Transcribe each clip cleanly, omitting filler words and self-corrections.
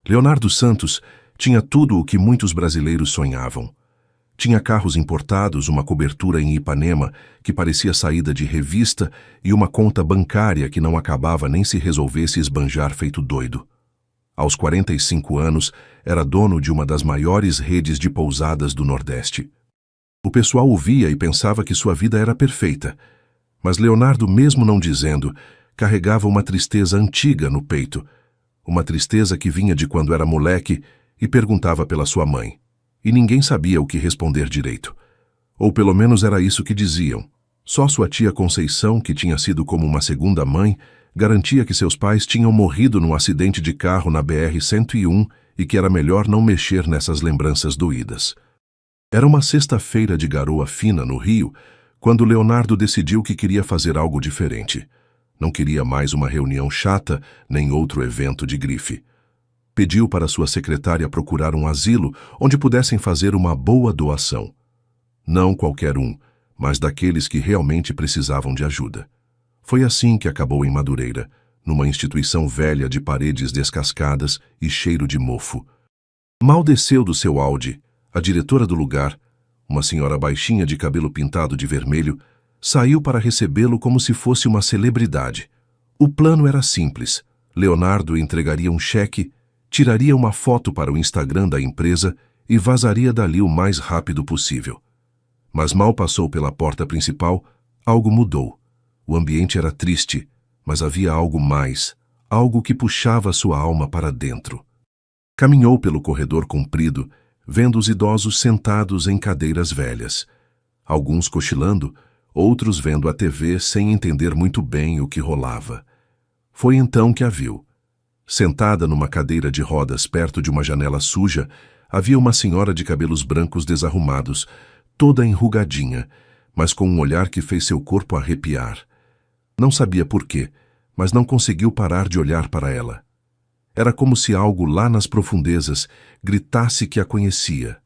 Leonardo Santos tinha tudo o que muitos brasileiros sonhavam. Tinha carros importados, uma cobertura em Ipanema que parecia saída de revista e uma conta bancária que não acabava nem se resolvesse esbanjar feito doido. Aos 45 anos, era dono de uma das maiores redes de pousadas do Nordeste. O pessoal o via e pensava que sua vida era perfeita, mas Leonardo, mesmo não dizendo, carregava uma tristeza antiga no peito, uma tristeza que vinha de quando era moleque e perguntava pela sua mãe. E ninguém sabia o que responder direito. Ou pelo menos era isso que diziam. Só sua tia Conceição, que tinha sido como uma segunda mãe, garantia que seus pais tinham morrido num acidente de carro na BR-101 e que era melhor não mexer nessas lembranças doídas. Era uma sexta-feira de garoa fina no Rio, quando Leonardo decidiu que queria fazer algo diferente. Não queria mais uma reunião chata, nem outro evento de grife. Pediu para sua secretária procurar um asilo onde pudessem fazer uma boa doação. Não qualquer um, mas daqueles que realmente precisavam de ajuda. Foi assim que acabou em Madureira, numa instituição velha de paredes descascadas e cheiro de mofo. Mal desceu do seu Audi, a diretora do lugar, uma senhora baixinha de cabelo pintado de vermelho, saiu para recebê-lo como se fosse uma celebridade. O plano era simples. Leonardo entregaria um cheque, tiraria uma foto para o Instagram da empresa e vazaria dali o mais rápido possível. Mas mal passou pela porta principal, algo mudou. O ambiente era triste, mas havia algo mais, algo que puxava sua alma para dentro. Caminhou pelo corredor comprido, vendo os idosos sentados em cadeiras velhas. Alguns cochilando, outros vendo a TV sem entender muito bem o que rolava. Foi então que a viu. Sentada numa cadeira de rodas perto de uma janela suja, havia uma senhora de cabelos brancos desarrumados, toda enrugadinha, mas com um olhar que fez seu corpo arrepiar. Não sabia por quê, mas não conseguiu parar de olhar para ela. Era como se algo lá nas profundezas gritasse que a conhecia.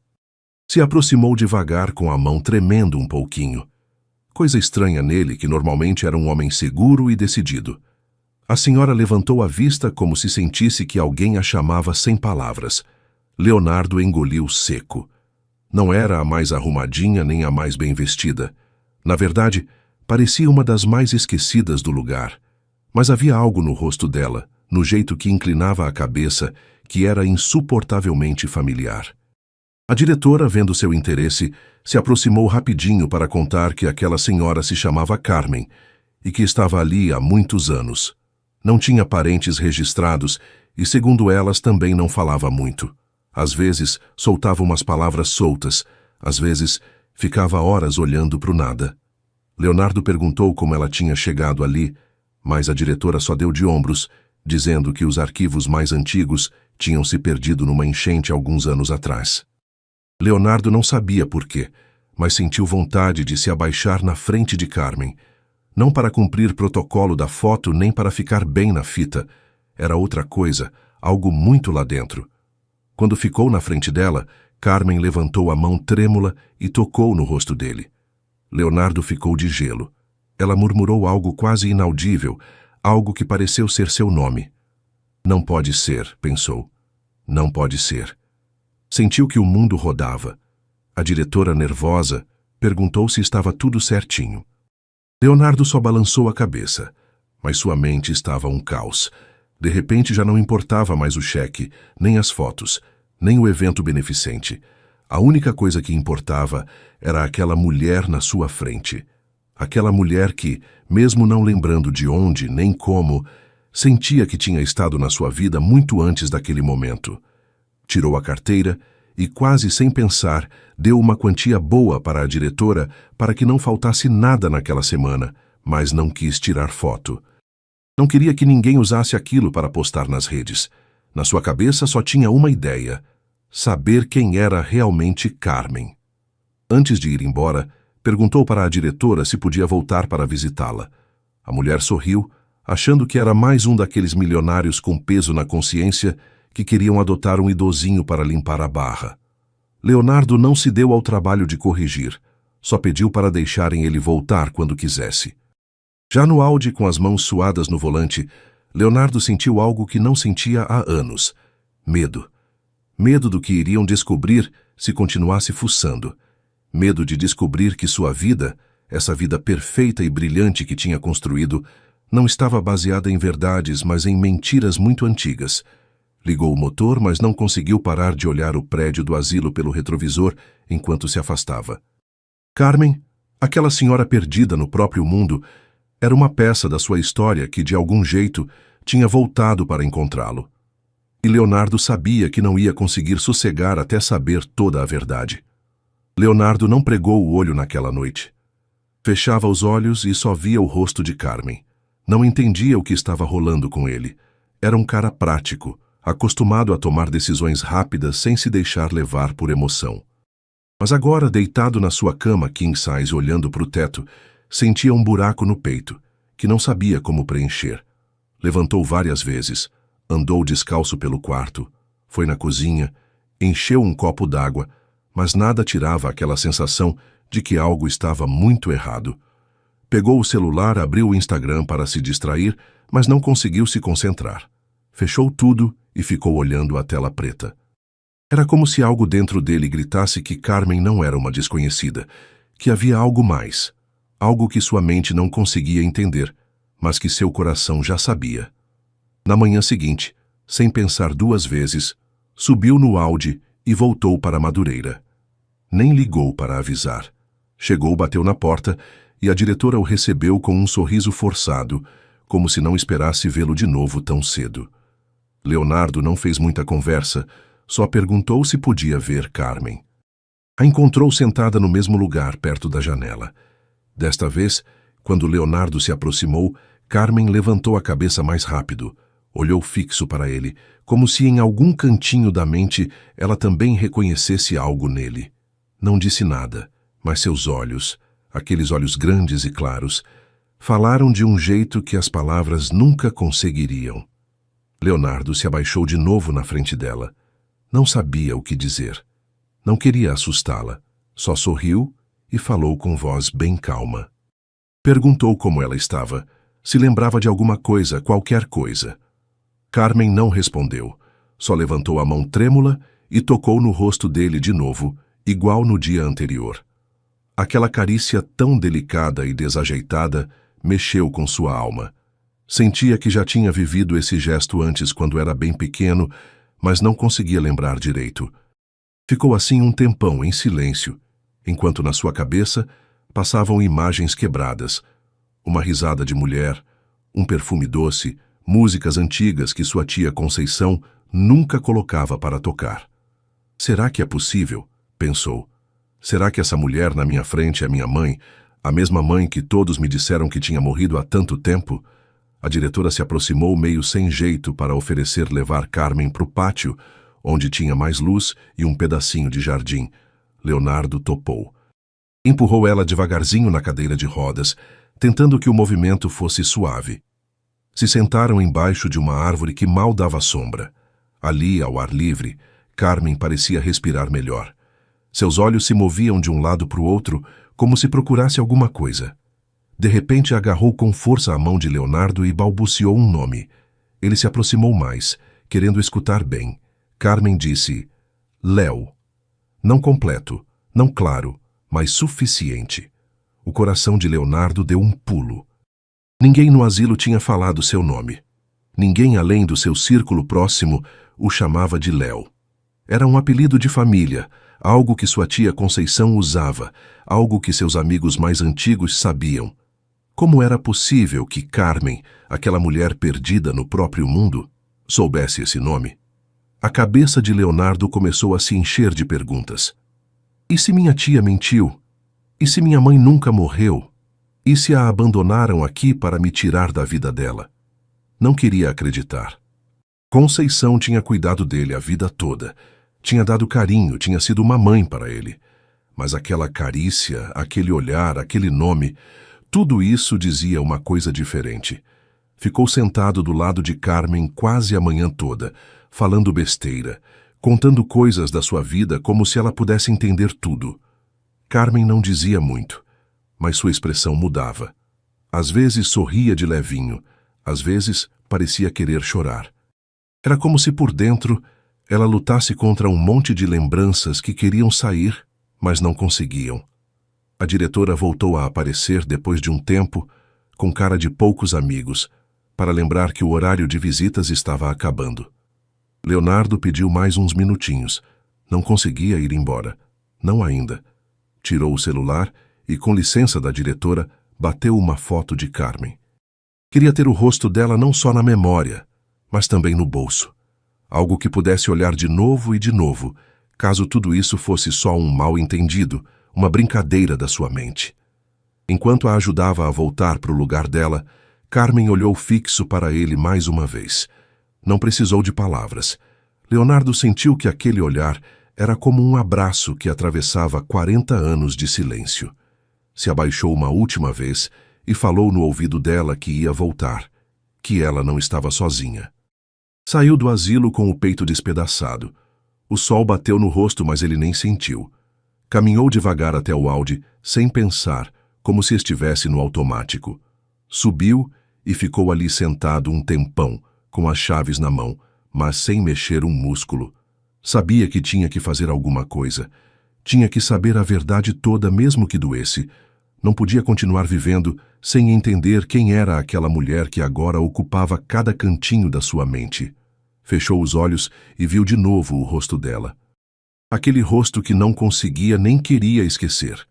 Se aproximou devagar com a mão tremendo um pouquinho. Coisa estranha nele, que normalmente era um homem seguro e decidido. A senhora levantou a vista como se sentisse que alguém a chamava sem palavras. Leonardo engoliu seco. Não era a mais arrumadinha nem a mais bem vestida. Na verdade, parecia uma das mais esquecidas do lugar. Mas havia algo no rosto dela, no jeito que inclinava a cabeça, que era insuportavelmente familiar. A diretora, vendo seu interesse, se aproximou rapidinho para contar que aquela senhora se chamava Carmen e que estava ali há muitos anos. Não tinha parentes registrados e, segundo elas, também não falava muito. Às vezes, soltava umas palavras soltas, às vezes, ficava horas olhando para o nada. Leonardo perguntou como ela tinha chegado ali, mas a diretora só deu de ombros, dizendo que os arquivos mais antigos tinham se perdido numa enchente alguns anos atrás. Leonardo não sabia por quê, mas sentiu vontade de se abaixar na frente de Carmen. Não para cumprir protocolo da foto nem para ficar bem na fita. Era outra coisa, algo muito lá dentro. Quando ficou na frente dela, Carmen levantou a mão trêmula e tocou no rosto dele. Leonardo ficou de gelo. Ela murmurou algo quase inaudível, algo que pareceu ser seu nome. Não pode ser, pensou. Não pode ser. Sentiu que o mundo rodava. A diretora, nervosa, perguntou se estava tudo certinho. Leonardo só balançou a cabeça, mas sua mente estava um caos. De repente já não importava mais o cheque, nem as fotos, nem o evento beneficente. A única coisa que importava era aquela mulher na sua frente. Aquela mulher que, mesmo não lembrando de onde nem como, sentia que tinha estado na sua vida muito antes daquele momento. Tirou a carteira e, quase sem pensar, deu uma quantia boa para a diretora para que não faltasse nada naquela semana, mas não quis tirar foto. Não queria que ninguém usasse aquilo para postar nas redes. Na sua cabeça só tinha uma ideia: saber quem era realmente Carmen. Antes de ir embora, perguntou para a diretora se podia voltar para visitá-la. A mulher sorriu, achando que era mais um daqueles milionários com peso na consciência que queriam adotar um idosinho para limpar a barra. Leonardo não se deu ao trabalho de corrigir, só pediu para deixarem ele voltar quando quisesse. Já no Audi, com as mãos suadas no volante, Leonardo sentiu algo que não sentia há anos. Medo. Medo do que iriam descobrir se continuasse fuçando. Medo de descobrir que sua vida, essa vida perfeita e brilhante que tinha construído, não estava baseada em verdades, mas em mentiras muito antigas. Ligou o motor, mas não conseguiu parar de olhar o prédio do asilo pelo retrovisor enquanto se afastava. Carmen, aquela senhora perdida no próprio mundo, era uma peça da sua história que, de algum jeito, tinha voltado para encontrá-lo. E Leonardo sabia que não ia conseguir sossegar até saber toda a verdade. Leonardo não pregou o olho naquela noite. Fechava os olhos e só via o rosto de Carmen. Não entendia o que estava rolando com ele. Era um cara prático, acostumado a tomar decisões rápidas sem se deixar levar por emoção. Mas agora, deitado na sua cama king size olhando para o teto, sentia um buraco no peito, que não sabia como preencher. Levantou várias vezes, andou descalço pelo quarto, foi na cozinha, encheu um copo d'água, mas nada tirava aquela sensação de que algo estava muito errado. Pegou o celular, abriu o Instagram para se distrair, mas não conseguiu se concentrar. Fechou tudo e ficou olhando a tela preta. Era como se algo dentro dele gritasse que Carmen não era uma desconhecida, que havia algo mais, algo que sua mente não conseguia entender, mas que seu coração já sabia. Na manhã seguinte, sem pensar duas vezes, subiu no Audi e voltou para Madureira. Nem ligou para avisar. Chegou, bateu na porta e a diretora o recebeu com um sorriso forçado, como se não esperasse vê-lo de novo tão cedo. Leonardo não fez muita conversa, só perguntou se podia ver Carmen. A encontrou sentada no mesmo lugar, perto da janela. Desta vez, quando Leonardo se aproximou, Carmen levantou a cabeça mais rápido, olhou fixo para ele, como se em algum cantinho da mente ela também reconhecesse algo nele. Não disse nada, mas seus olhos, aqueles olhos grandes e claros, falaram de um jeito que as palavras nunca conseguiriam. Leonardo se abaixou de novo na frente dela. Não sabia o que dizer. Não queria assustá-la. Só sorriu e falou com voz bem calma. Perguntou como ela estava, se lembrava de alguma coisa, qualquer coisa. Carmen não respondeu, só levantou a mão trêmula e tocou no rosto dele de novo, igual no dia anterior. Aquela carícia tão delicada e desajeitada mexeu com sua alma. Sentia que já tinha vivido esse gesto antes quando era bem pequeno, mas não conseguia lembrar direito. Ficou assim um tempão em silêncio, enquanto na sua cabeça passavam imagens quebradas, uma risada de mulher, um perfume doce, músicas antigas que sua tia Conceição nunca colocava para tocar. Será que é possível? Pensou. Será que essa mulher na minha frente é minha mãe, a mesma mãe que todos me disseram que tinha morrido há tanto tempo? A diretora se aproximou meio sem jeito para oferecer levar Carmen para o pátio, onde tinha mais luz e um pedacinho de jardim. Leonardo topou. Empurrou ela devagarzinho na cadeira de rodas, tentando que o movimento fosse suave. Se sentaram embaixo de uma árvore que mal dava sombra. Ali, ao ar livre, Carmen parecia respirar melhor. Seus olhos se moviam de um lado para o outro, como se procurasse alguma coisa. De repente agarrou com força a mão de Leonardo e balbuciou um nome. Ele se aproximou mais, querendo escutar bem. Carmen disse, Léo. Não completo, não claro, mas suficiente. O coração de Leonardo deu um pulo. Ninguém no asilo tinha falado seu nome. Ninguém além do seu círculo próximo o chamava de Léo. Era um apelido de família, algo que sua tia Conceição usava, algo que seus amigos mais antigos sabiam. Como era possível que Carmen, aquela mulher perdida no próprio mundo, soubesse esse nome? A cabeça de Leonardo começou a se encher de perguntas. E se minha tia mentiu? E se minha mãe nunca morreu? E se a abandonaram aqui para me tirar da vida dela? Não queria acreditar. Conceição tinha cuidado dele a vida toda. Tinha dado carinho, tinha sido uma mãe para ele. Mas aquela carícia, aquele olhar, aquele nome, tudo isso dizia uma coisa diferente. Ficou sentado do lado de Carmen quase a manhã toda, falando besteira, contando coisas da sua vida como se ela pudesse entender tudo. Carmen não dizia muito, mas sua expressão mudava. Às vezes sorria de levinho, às vezes parecia querer chorar. Era como se por dentro ela lutasse contra um monte de lembranças que queriam sair, mas não conseguiam. A diretora voltou a aparecer depois de um tempo, com cara de poucos amigos, para lembrar que o horário de visitas estava acabando. Leonardo pediu mais uns minutinhos. Não conseguia ir embora. Não ainda. Tirou o celular e, com licença da diretora, bateu uma foto de Carmen. Queria ter o rosto dela não só na memória, mas também no bolso. Algo que pudesse olhar de novo, caso tudo isso fosse só um mal-entendido, uma brincadeira da sua mente. Enquanto a ajudava a voltar para o lugar dela, Carmen olhou fixo para ele mais uma vez. Não precisou de palavras. Leonardo sentiu que aquele olhar era como um abraço que atravessava 40 anos de silêncio. Se abaixou uma última vez e falou no ouvido dela que ia voltar, que ela não estava sozinha. Saiu do asilo com o peito despedaçado. O sol bateu no rosto, mas ele nem sentiu. Caminhou devagar até o Audi, sem pensar, como se estivesse no automático. Subiu e ficou ali sentado um tempão, com as chaves na mão, mas sem mexer um músculo. Sabia que tinha que fazer alguma coisa. Tinha que saber a verdade toda, mesmo que doesse. Não podia continuar vivendo sem entender quem era aquela mulher que agora ocupava cada cantinho da sua mente. Fechou os olhos e viu de novo o rosto dela. Aquele rosto que não conseguia nem queria esquecer.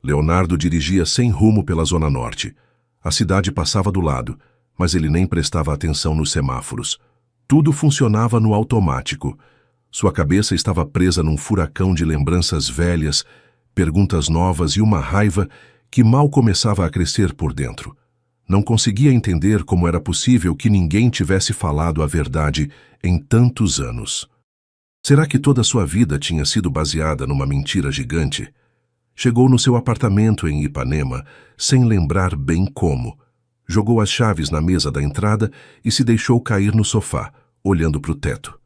Leonardo dirigia sem rumo pela Zona Norte. A cidade passava do lado, mas ele nem prestava atenção nos semáforos. Tudo funcionava no automático. Sua cabeça estava presa num furacão de lembranças velhas, perguntas novas e uma raiva que mal começava a crescer por dentro. Não conseguia entender como era possível que ninguém tivesse falado a verdade em tantos anos. Será que toda a sua vida tinha sido baseada numa mentira gigante? Chegou no seu apartamento em Ipanema, sem lembrar bem como. Jogou as chaves na mesa da entrada e se deixou cair no sofá, olhando para o teto.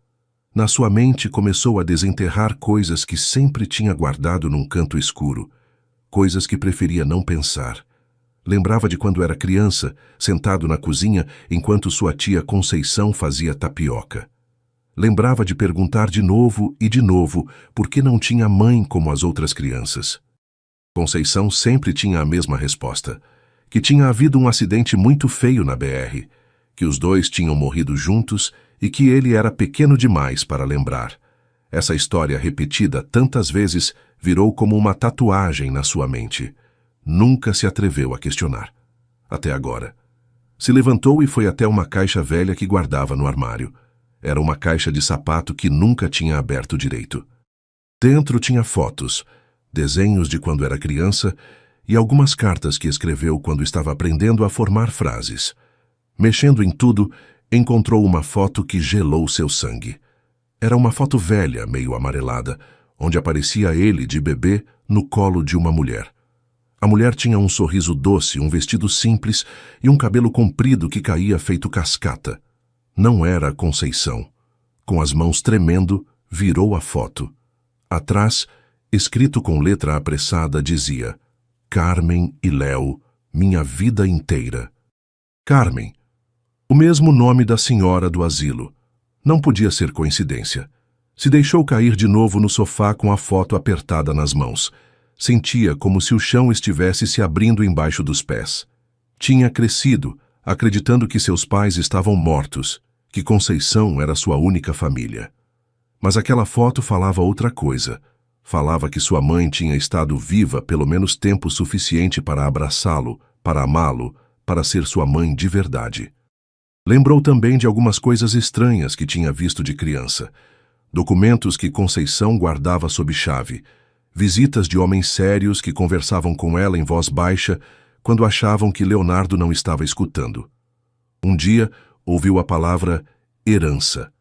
Na sua mente começou a desenterrar coisas que sempre tinha guardado num canto escuro, coisas que preferia não pensar. Lembrava de quando era criança, sentado na cozinha enquanto sua tia Conceição fazia tapioca. Lembrava de perguntar de novo e de novo por que não tinha mãe como as outras crianças. Conceição sempre tinha a mesma resposta, que tinha havido um acidente muito feio na BR, que os dois tinham morrido juntos e que ele era pequeno demais para lembrar. Essa história repetida tantas vezes virou como uma tatuagem na sua mente. Nunca se atreveu a questionar. Até agora. Se levantou e foi até uma caixa velha que guardava no armário. Era uma caixa de sapato que nunca tinha aberto direito. Dentro tinha fotos, desenhos de quando era criança e algumas cartas que escreveu quando estava aprendendo a formar frases. Mexendo em tudo, encontrou uma foto que gelou seu sangue. Era uma foto velha, meio amarelada, onde aparecia ele de bebê no colo de uma mulher. A mulher tinha um sorriso doce, um vestido simples e um cabelo comprido que caía feito cascata. Não era a Conceição. Com as mãos tremendo, virou a foto. Atrás, escrito com letra apressada, dizia: Carmen e Léo, minha vida inteira. Carmen. O mesmo nome da senhora do asilo. Não podia ser coincidência. Se deixou cair de novo no sofá com a foto apertada nas mãos. Sentia como se o chão estivesse se abrindo embaixo dos pés. Tinha crescido, acreditando que seus pais estavam mortos, que Conceição era sua única família. Mas aquela foto falava outra coisa. Falava que sua mãe tinha estado viva pelo menos tempo suficiente para abraçá-lo, para amá-lo, para ser sua mãe de verdade. Lembrou também de algumas coisas estranhas que tinha visto de criança. Documentos que Conceição guardava sob chave. Visitas de homens sérios que conversavam com ela em voz baixa quando achavam que Leonardo não estava escutando. Um dia, ouviu a palavra herança,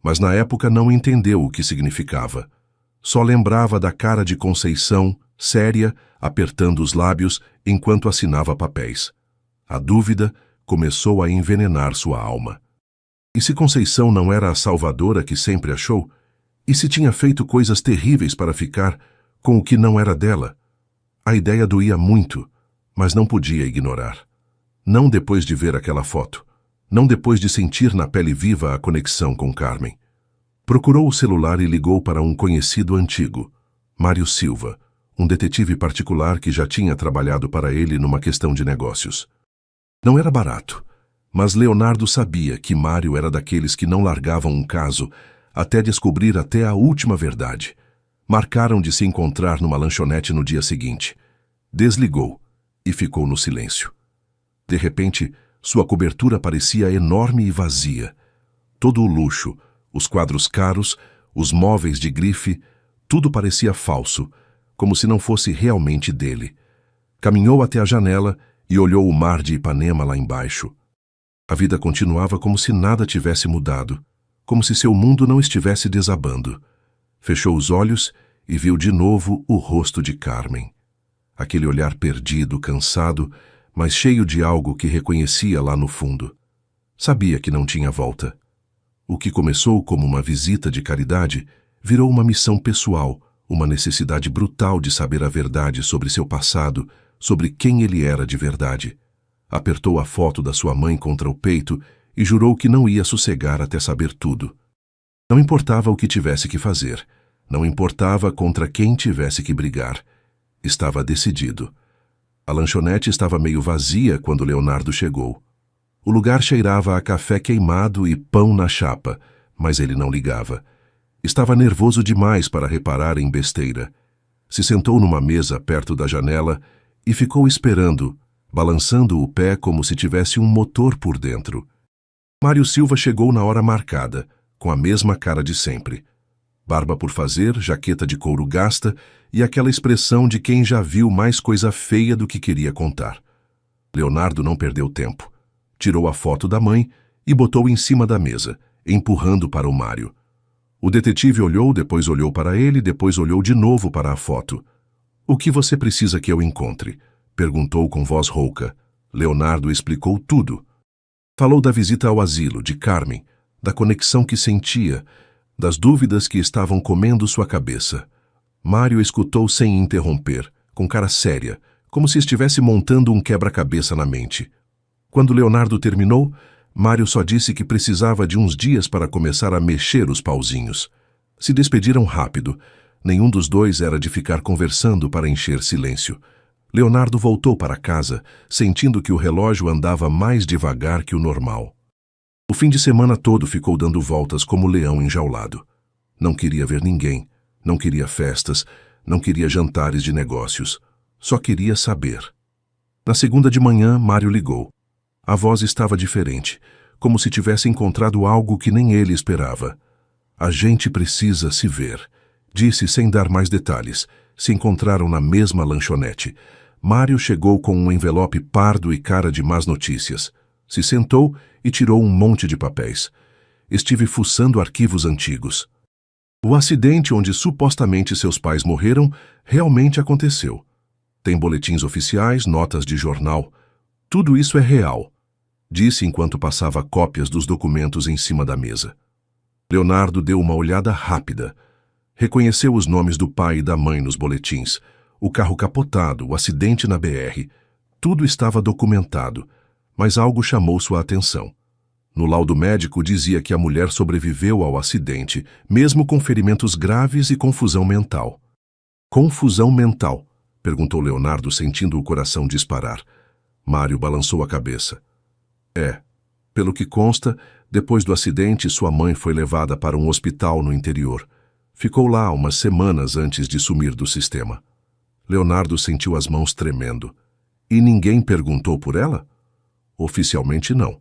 mas na época não entendeu o que significava. Só lembrava da cara de Conceição, séria, apertando os lábios enquanto assinava papéis. A dúvida começou a envenenar sua alma. E se Conceição não era a salvadora que sempre achou? E se tinha feito coisas terríveis para ficar com o que não era dela? A ideia doía muito, mas não podia ignorar. Não depois de ver aquela foto. Não depois de sentir na pele viva a conexão com Carmen. Procurou o celular e ligou para um conhecido antigo, Mário Silva, um detetive particular que já tinha trabalhado para ele numa questão de negócios. Não era barato, mas Leonardo sabia que Mário era daqueles que não largavam um caso até descobrir até a última verdade. Marcaram de se encontrar numa lanchonete no dia seguinte. Desligou e ficou no silêncio. De repente, sua cobertura parecia enorme e vazia. Todo o luxo, os quadros caros, os móveis de grife, tudo parecia falso, como se não fosse realmente dele. Caminhou até a janela e olhou o mar de Ipanema lá embaixo. A vida continuava como se nada tivesse mudado, como se seu mundo não estivesse desabando. Fechou os olhos e viu de novo o rosto de Carmen. Aquele olhar perdido, cansado, mas cheio de algo que reconhecia lá no fundo. Sabia que não tinha volta. O que começou como uma visita de caridade virou uma missão pessoal, uma necessidade brutal de saber a verdade sobre seu passado, sobre quem ele era de verdade. Apertou a foto da sua mãe contra o peito e jurou que não ia sossegar até saber tudo. Não importava o que tivesse que fazer, não importava contra quem tivesse que brigar. Estava decidido. A lanchonete estava meio vazia quando Leonardo chegou. O lugar cheirava a café queimado e pão na chapa, mas ele não ligava. Estava nervoso demais para reparar em besteira. Se sentou numa mesa perto da janela e ficou esperando, balançando o pé como se tivesse um motor por dentro. Mário Silva chegou na hora marcada, com a mesma cara de sempre. Barba por fazer, jaqueta de couro gasta e aquela expressão de quem já viu mais coisa feia do que queria contar. Leonardo não perdeu tempo. Tirou a foto da mãe e botou em cima da mesa, empurrando para o Mário. O detetive olhou, depois olhou para ele, depois olhou de novo para a foto. "O que você precisa que eu encontre?" perguntou com voz rouca. Leonardo explicou tudo. Falou da visita ao asilo, de Carmen, da conexão que sentia, das dúvidas que estavam comendo sua cabeça. Mário escutou sem interromper, com cara séria, como se estivesse montando um quebra-cabeça na mente. Quando Leonardo terminou, Mário só disse que precisava de uns dias para começar a mexer os pauzinhos. Se despediram rápido. Nenhum dos dois era de ficar conversando para encher silêncio. Leonardo voltou para casa, sentindo que o relógio andava mais devagar que o normal. O fim de semana todo ficou dando voltas como leão enjaulado. Não queria ver ninguém, não queria festas, não queria jantares de negócios. Só queria saber. Na segunda de manhã, Mário ligou. A voz estava diferente, como se tivesse encontrado algo que nem ele esperava. "A gente precisa se ver", disse sem dar mais detalhes. Se encontraram na mesma lanchonete. Mário chegou com um envelope pardo e cara de más notícias. Se sentou e tirou um monte de papéis. "Estive fuçando arquivos antigos. O acidente onde supostamente seus pais morreram realmente aconteceu. Tem boletins oficiais, notas de jornal. Tudo isso é real", disse enquanto passava cópias dos documentos em cima da mesa. Leonardo deu uma olhada rápida. Reconheceu os nomes do pai e da mãe nos boletins. O carro capotado, o acidente na BR. Tudo estava documentado, mas algo chamou sua atenção. No laudo médico dizia que a mulher sobreviveu ao acidente, mesmo com ferimentos graves e confusão mental. "Confusão mental?", perguntou Leonardo, sentindo o coração disparar. Mário balançou a cabeça. "É. Pelo que consta, depois do acidente, sua mãe foi levada para um hospital no interior. Ficou lá umas semanas antes de sumir do sistema." Leonardo sentiu as mãos tremendo. "E ninguém perguntou por ela?" "Oficialmente não.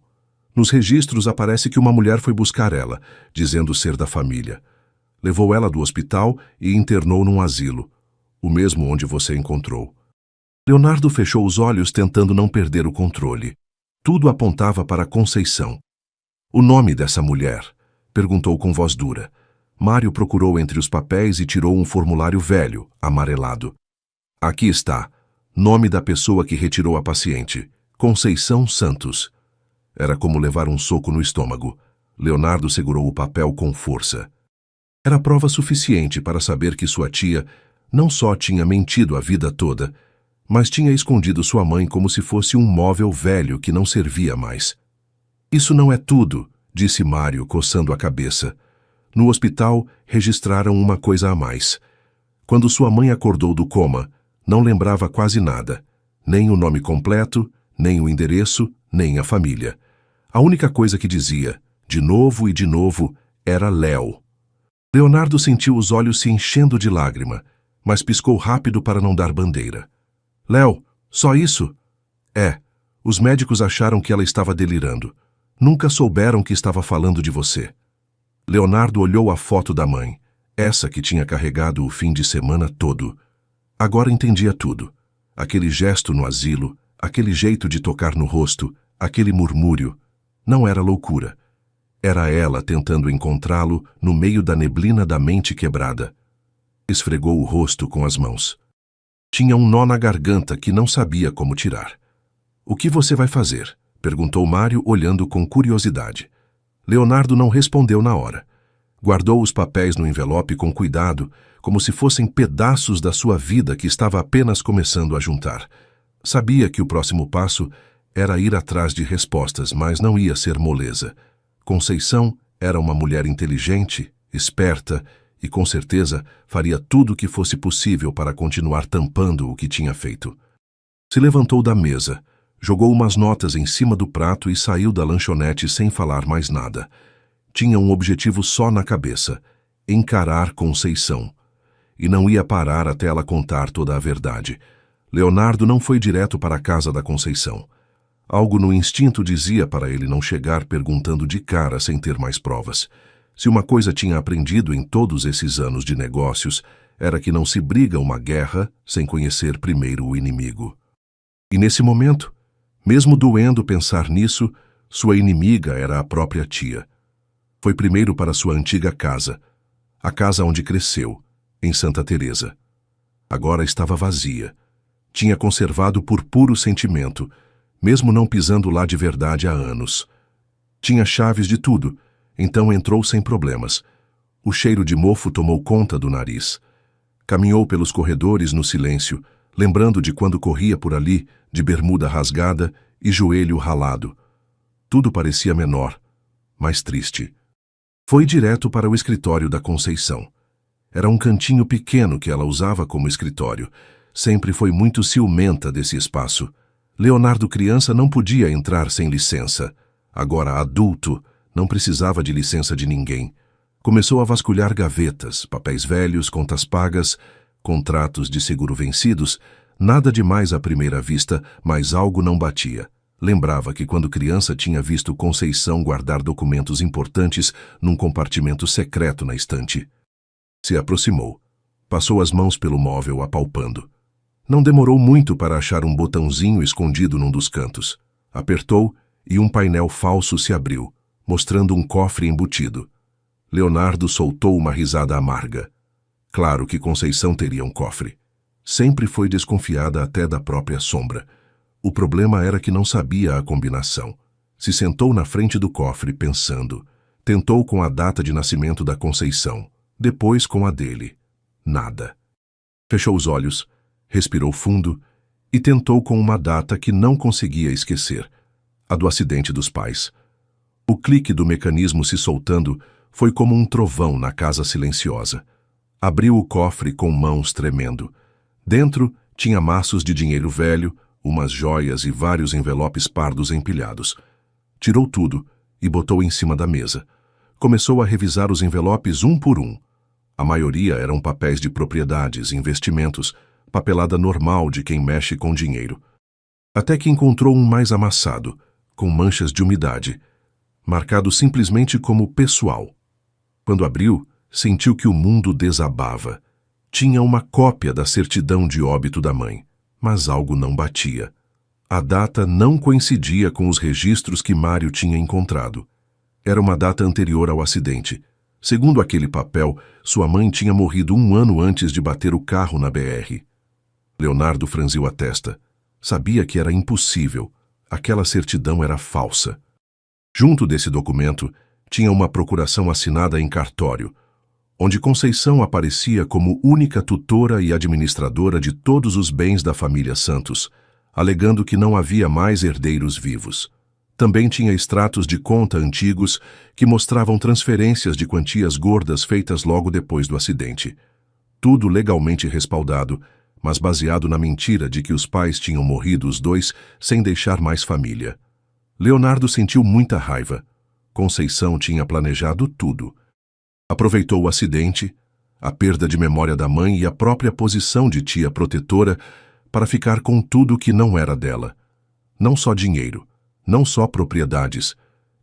Nos registros aparece que uma mulher foi buscar ela, dizendo ser da família. Levou ela do hospital e internou num asilo, o mesmo onde você encontrou." Leonardo fechou os olhos tentando não perder o controle. Tudo apontava para Conceição. "O nome dessa mulher?" perguntou com voz dura. Mário procurou entre os papéis e tirou um formulário velho, amarelado. "Aqui está. Nome da pessoa que retirou a paciente. Conceição Santos." Era como levar um soco no estômago. Leonardo segurou o papel com força. Era prova suficiente para saber que sua tia não só tinha mentido a vida toda, mas tinha escondido sua mãe como se fosse um móvel velho que não servia mais. "Isso não é tudo", disse Mário, coçando a cabeça. No hospital, registraram uma coisa a mais. Quando sua mãe acordou do coma, não lembrava quase nada, nem o nome completo, nem o endereço, nem a família. A única coisa que dizia, de novo e de novo, era Léo. Leonardo sentiu os olhos se enchendo de lágrima, mas piscou rápido para não dar bandeira. Léo, só isso? É, os médicos acharam que ela estava delirando. Nunca souberam que estava falando de você. Leonardo olhou a foto da mãe, essa que tinha carregado o fim de semana todo. Agora entendia tudo. Aquele gesto no asilo, aquele jeito de tocar no rosto, aquele murmúrio. Não era loucura. Era ela tentando encontrá-lo no meio da neblina da mente quebrada. Esfregou o rosto com as mãos. Tinha um nó na garganta que não sabia como tirar. O que você vai fazer? Perguntou Mário, olhando com curiosidade. Leonardo não respondeu na hora. Guardou os papéis no envelope com cuidado, como se fossem pedaços da sua vida que estava apenas começando a juntar. Sabia que o próximo passo era ir atrás de respostas, mas não ia ser moleza. Conceição era uma mulher inteligente, esperta e, com certeza, faria tudo o que fosse possível para continuar tampando o que tinha feito. Se levantou da mesa, jogou umas notas em cima do prato e saiu da lanchonete sem falar mais nada. Tinha um objetivo só na cabeça: encarar Conceição. E não ia parar até ela contar toda a verdade. Leonardo não foi direto para a casa da Conceição. Algo no instinto dizia para ele não chegar perguntando de cara sem ter mais provas. Se uma coisa tinha aprendido em todos esses anos de negócios, era que não se briga uma guerra sem conhecer primeiro o inimigo. E nesse momento, mesmo doendo pensar nisso, sua inimiga era a própria tia. Foi primeiro para sua antiga casa, a casa onde cresceu, em Santa Teresa. Agora estava vazia. Tinha conservado por puro sentimento, mesmo não pisando lá de verdade há anos. Tinha chaves de tudo, então entrou sem problemas. O cheiro de mofo tomou conta do nariz. Caminhou pelos corredores no silêncio, lembrando de quando corria por ali, de bermuda rasgada e joelho ralado. Tudo parecia menor, mais triste. Foi direto para o escritório da Conceição. Era um cantinho pequeno que ela usava como escritório. Sempre foi muito ciumenta desse espaço. Leonardo, criança, não podia entrar sem licença. Agora, adulto, não precisava de licença de ninguém. Começou a vasculhar gavetas, papéis velhos, contas pagas, contratos de seguro vencidos. Nada demais à primeira vista, mas algo não batia. Lembrava que quando criança tinha visto Conceição guardar documentos importantes num compartimento secreto na estante. Se aproximou. Passou as mãos pelo móvel, apalpando. Não demorou muito para achar um botãozinho escondido num dos cantos. Apertou e um painel falso se abriu, mostrando um cofre embutido. Leonardo soltou uma risada amarga. Claro que Conceição teria um cofre. Sempre foi desconfiada até da própria sombra. O problema era que não sabia a combinação. Se sentou na frente do cofre, pensando. Tentou com a data de nascimento da Conceição, depois com a dele. Nada. Fechou os olhos, respirou fundo e tentou com uma data que não conseguia esquecer, a do acidente dos pais. O clique do mecanismo se soltando foi como um trovão na casa silenciosa. Abriu o cofre com mãos tremendo. Dentro tinha maços de dinheiro velho, umas joias e vários envelopes pardos empilhados. Tirou tudo e botou em cima da mesa. Começou a revisar os envelopes um por um. A maioria eram papéis de propriedades, investimentos, papelada normal de quem mexe com dinheiro. Até que encontrou um mais amassado, com manchas de umidade, marcado simplesmente como pessoal. Quando abriu, sentiu que o mundo desabava. Tinha uma cópia da certidão de óbito da mãe, mas algo não batia. A data não coincidia com os registros que Mário tinha encontrado. Era uma data anterior ao acidente. Segundo aquele papel, sua mãe tinha morrido 1 ano antes de bater o carro na BR. Leonardo franziu a testa. Sabia que era impossível. Aquela certidão era falsa. Junto desse documento, tinha uma procuração assinada em cartório, onde Conceição aparecia como única tutora e administradora de todos os bens da família Santos, alegando que não havia mais herdeiros vivos. Também tinha extratos de conta antigos que mostravam transferências de quantias gordas feitas logo depois do acidente. Tudo legalmente respaldado, mas baseado na mentira de que os pais tinham morrido os dois sem deixar mais família. Leonardo sentiu muita raiva. Conceição tinha planejado tudo. Aproveitou o acidente, a perda de memória da mãe e a própria posição de tia protetora para ficar com tudo que não era dela. Não só dinheiro, não só propriedades.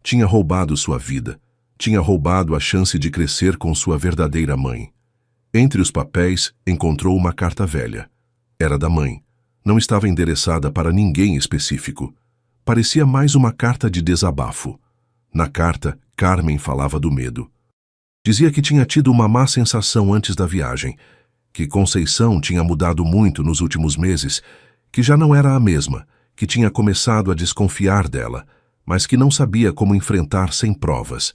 Tinha roubado sua vida. Tinha roubado a chance de crescer com sua verdadeira mãe. Entre os papéis, encontrou uma carta velha. Era da mãe. Não estava endereçada para ninguém específico. Parecia mais uma carta de desabafo. Na carta, Carmen falava do medo. Dizia que tinha tido uma má sensação antes da viagem, que Conceição tinha mudado muito nos últimos meses, que já não era a mesma, que tinha começado a desconfiar dela, mas que não sabia como enfrentar sem provas.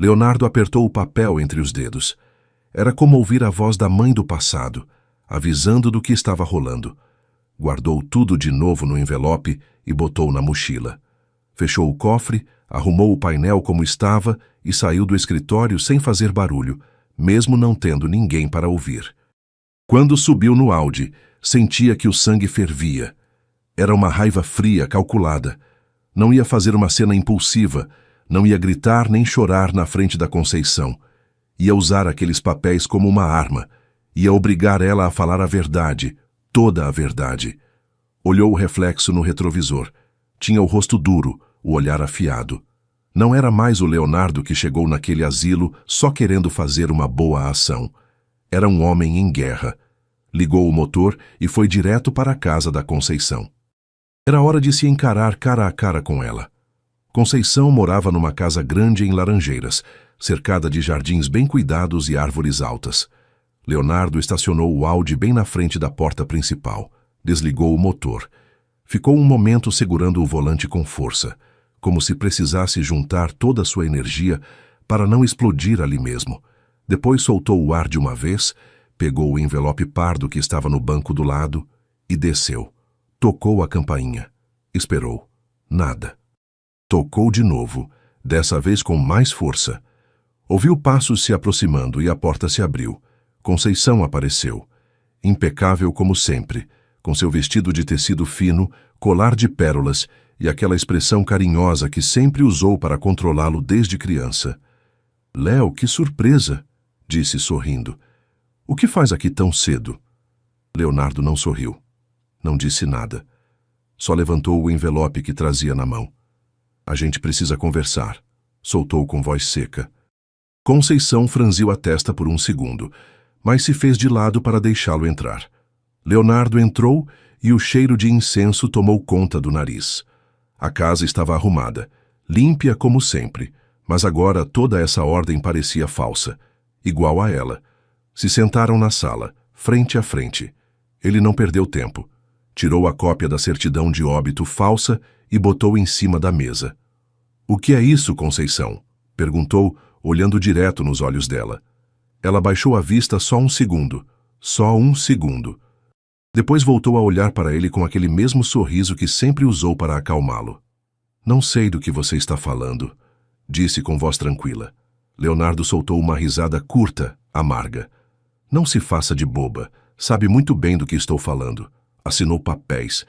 Leonardo apertou o papel entre os dedos. Era como ouvir a voz da mãe do passado, avisando do que estava rolando. Guardou tudo de novo no envelope e botou na mochila. Fechou o cofre, arrumou o painel como estava e saiu do escritório sem fazer barulho, mesmo não tendo ninguém para ouvir. Quando subiu no Audi, sentia que o sangue fervia. Era uma raiva fria, calculada. Não ia fazer uma cena impulsiva, não ia gritar nem chorar na frente da Conceição. Ia usar aqueles papéis como uma arma. Ia obrigar ela a falar a verdade, toda a verdade. Olhou o reflexo no retrovisor. Tinha o rosto duro, o olhar afiado. Não era mais o Leonardo que chegou naquele asilo só querendo fazer uma boa ação. Era um homem em guerra. Ligou o motor e foi direto para a casa da Conceição. Era hora de se encarar cara a cara com ela. Conceição morava numa casa grande em Laranjeiras, cercada de jardins bem cuidados e árvores altas. Leonardo estacionou o Audi bem na frente da porta principal. Desligou o motor. Ficou um momento segurando o volante com força, como se precisasse juntar toda a sua energia para não explodir ali mesmo. Depois soltou o ar de uma vez, pegou o envelope pardo que estava no banco do lado e desceu. Tocou a campainha. Esperou. Nada. Tocou de novo, dessa vez com mais força. Ouviu passos se aproximando e a porta se abriu. Conceição apareceu. Impecável como sempre, com seu vestido de tecido fino, colar de pérolas e aquela expressão carinhosa que sempre usou para controlá-lo desde criança. «Léo, que surpresa!» disse sorrindo. «O que faz aqui tão cedo?» Leonardo não sorriu. Não disse nada. Só levantou o envelope que trazia na mão. «A gente precisa conversar», soltou com voz seca. Conceição franziu a testa por um segundo, mas se fez de lado para deixá-lo entrar. Leonardo entrou e o cheiro de incenso tomou conta do nariz. A casa estava arrumada, límpia como sempre, mas agora toda essa ordem parecia falsa, igual a ela. Se sentaram na sala, frente a frente. Ele não perdeu tempo. Tirou a cópia da certidão de óbito falsa e botou em cima da mesa. «O que é isso, Conceição?» perguntou, olhando direto nos olhos dela. Ela baixou a vista só um segundo. Só um segundo. Depois voltou a olhar para ele com aquele mesmo sorriso que sempre usou para acalmá-lo. «Não sei do que você está falando», disse com voz tranquila. Leonardo soltou uma risada curta, amarga. «Não se faça de boba. Sabe muito bem do que estou falando. Assinou papéis.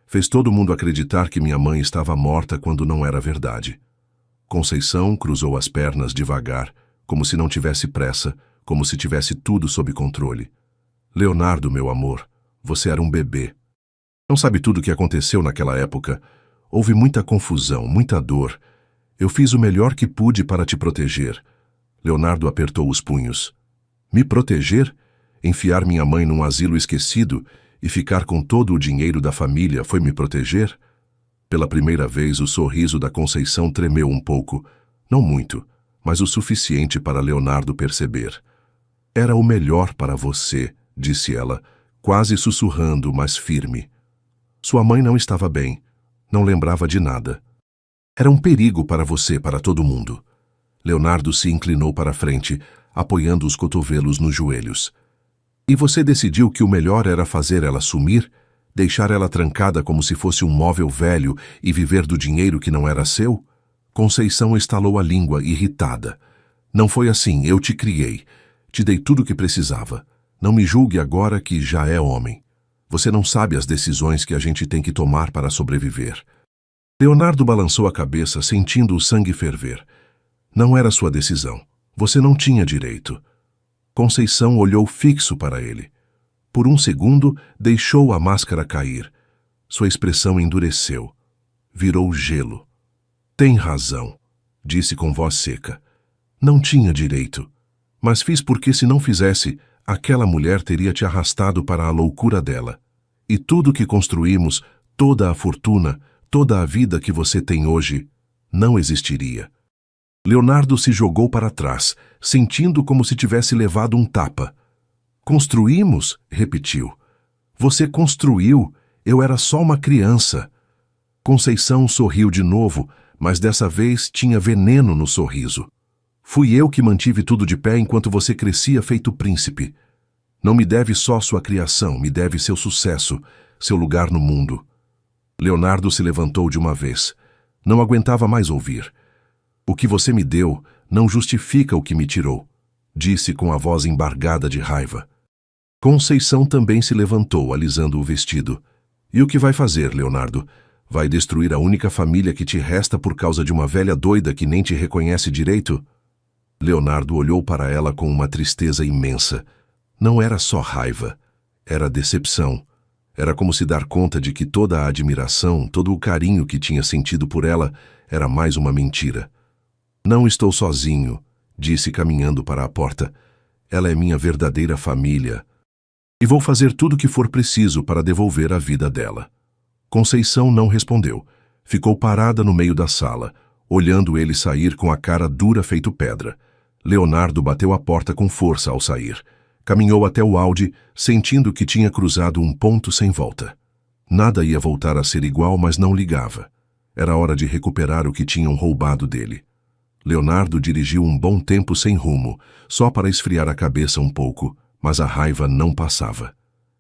Fez todo mundo acreditar que minha mãe estava morta quando não era verdade». Conceição cruzou as pernas devagar, como se não tivesse pressa, como se tivesse tudo sob controle. «Leonardo, meu amor, você era um bebê. Não sabe tudo o que aconteceu naquela época. Houve muita confusão, muita dor. Eu fiz o melhor que pude para te proteger». Leonardo apertou os punhos. «Me proteger? Enfiar minha mãe num asilo esquecido e ficar com todo o dinheiro da família foi me proteger?» Pela primeira vez, o sorriso da Conceição tremeu um pouco. Não muito, mas o suficiente para Leonardo perceber. «Era o melhor para você», disse ela, quase sussurrando, mas firme. «Sua mãe não estava bem. Não lembrava de nada. Era um perigo para você, para todo mundo». Leonardo se inclinou para a frente, apoiando os cotovelos nos joelhos. «E você decidiu que o melhor era fazer ela sumir? Deixar ela trancada como se fosse um móvel velho e viver do dinheiro que não era seu? Conceição estalou a língua, irritada. Não foi assim, eu te criei. Te dei tudo o que precisava. Não me julgue agora que já é homem. Você não sabe as decisões que a gente tem que tomar para sobreviver. Leonardo balançou a cabeça, sentindo o sangue ferver. Não era sua decisão. Você não tinha direito. Conceição olhou fixo para ele. Por um segundo, deixou a máscara cair. Sua expressão endureceu. Virou gelo. Tem razão, disse com voz seca. Não tinha direito. Mas fiz porque se não fizesse, aquela mulher teria te arrastado para a loucura dela. E tudo que construímos, toda a fortuna, toda a vida que você tem hoje, não existiria. Leonardo se jogou para trás, sentindo como se tivesse levado um tapa. Construímos? Repetiu. Você construiu. Eu era só uma criança. Conceição sorriu de novo, mas dessa vez tinha veneno no sorriso. Fui eu que mantive tudo de pé enquanto você crescia feito príncipe. Não me deve só sua criação, me deve seu sucesso, seu lugar no mundo. Leonardo se levantou de uma vez. Não aguentava mais ouvir. O que você me deu não justifica o que me tirou, disse com a voz embargada de raiva. Conceição também se levantou, alisando o vestido. E o que vai fazer, Leonardo? Vai destruir a única família que te resta por causa de uma velha doida que nem te reconhece direito? Leonardo olhou para ela com uma tristeza imensa. Não era só raiva, era decepção. Era como se dar conta de que toda a admiração, todo o carinho que tinha sentido por ela era mais uma mentira. Não estou sozinho, disse caminhando para a porta. Ela é minha verdadeira família. E vou fazer tudo o que for preciso para devolver a vida dela. Conceição não respondeu. Ficou parada no meio da sala, olhando ele sair com a cara dura feito pedra. Leonardo bateu a porta com força ao sair. Caminhou até o Audi, sentindo que tinha cruzado um ponto sem volta. Nada ia voltar a ser igual, mas não ligava. Era hora de recuperar o que tinham roubado dele. Leonardo dirigiu um bom tempo sem rumo, só para esfriar a cabeça um pouco, mas a raiva não passava.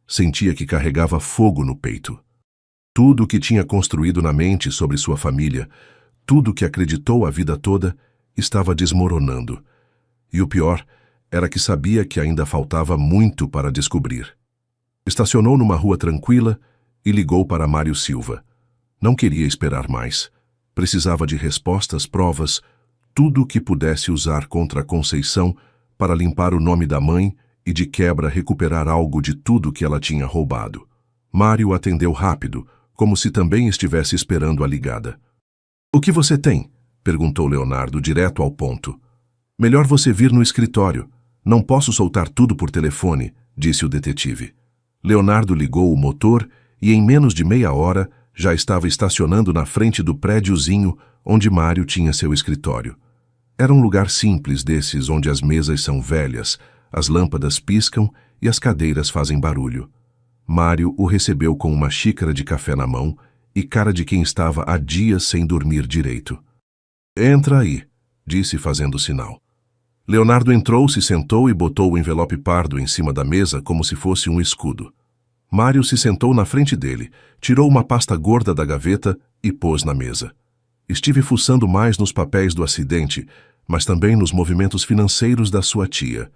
Sentia que carregava fogo no peito. Tudo o que tinha construído na mente sobre sua família, tudo o que acreditou a vida toda, estava desmoronando. E o pior era que sabia que ainda faltava muito para descobrir. Estacionou numa rua tranquila e ligou para Mário Silva. Não queria esperar mais. Precisava de respostas, provas, tudo o que pudesse usar contra a Conceição para limpar o nome da mãe e de quebra recuperar algo de tudo que ela tinha roubado. Mário atendeu rápido, como se também estivesse esperando a ligada. "O que você tem?" perguntou Leonardo direto ao ponto. "Melhor você vir no escritório. Não posso soltar tudo por telefone", disse o detetive. Leonardo ligou o motor e em menos de meia hora já estava estacionando na frente do prédiozinho onde Mário tinha seu escritório. Era um lugar simples desses onde as mesas são velhas, as lâmpadas piscam e as cadeiras fazem barulho. Mário o recebeu com uma xícara de café na mão e cara de quem estava há dias sem dormir direito. "Entra aí", disse fazendo sinal. Leonardo entrou, se sentou e botou o envelope pardo em cima da mesa como se fosse um escudo. Mário se sentou na frente dele, tirou uma pasta gorda da gaveta e pôs na mesa. Estive fuçando mais nos papéis do acidente, mas também nos movimentos financeiros da sua tia.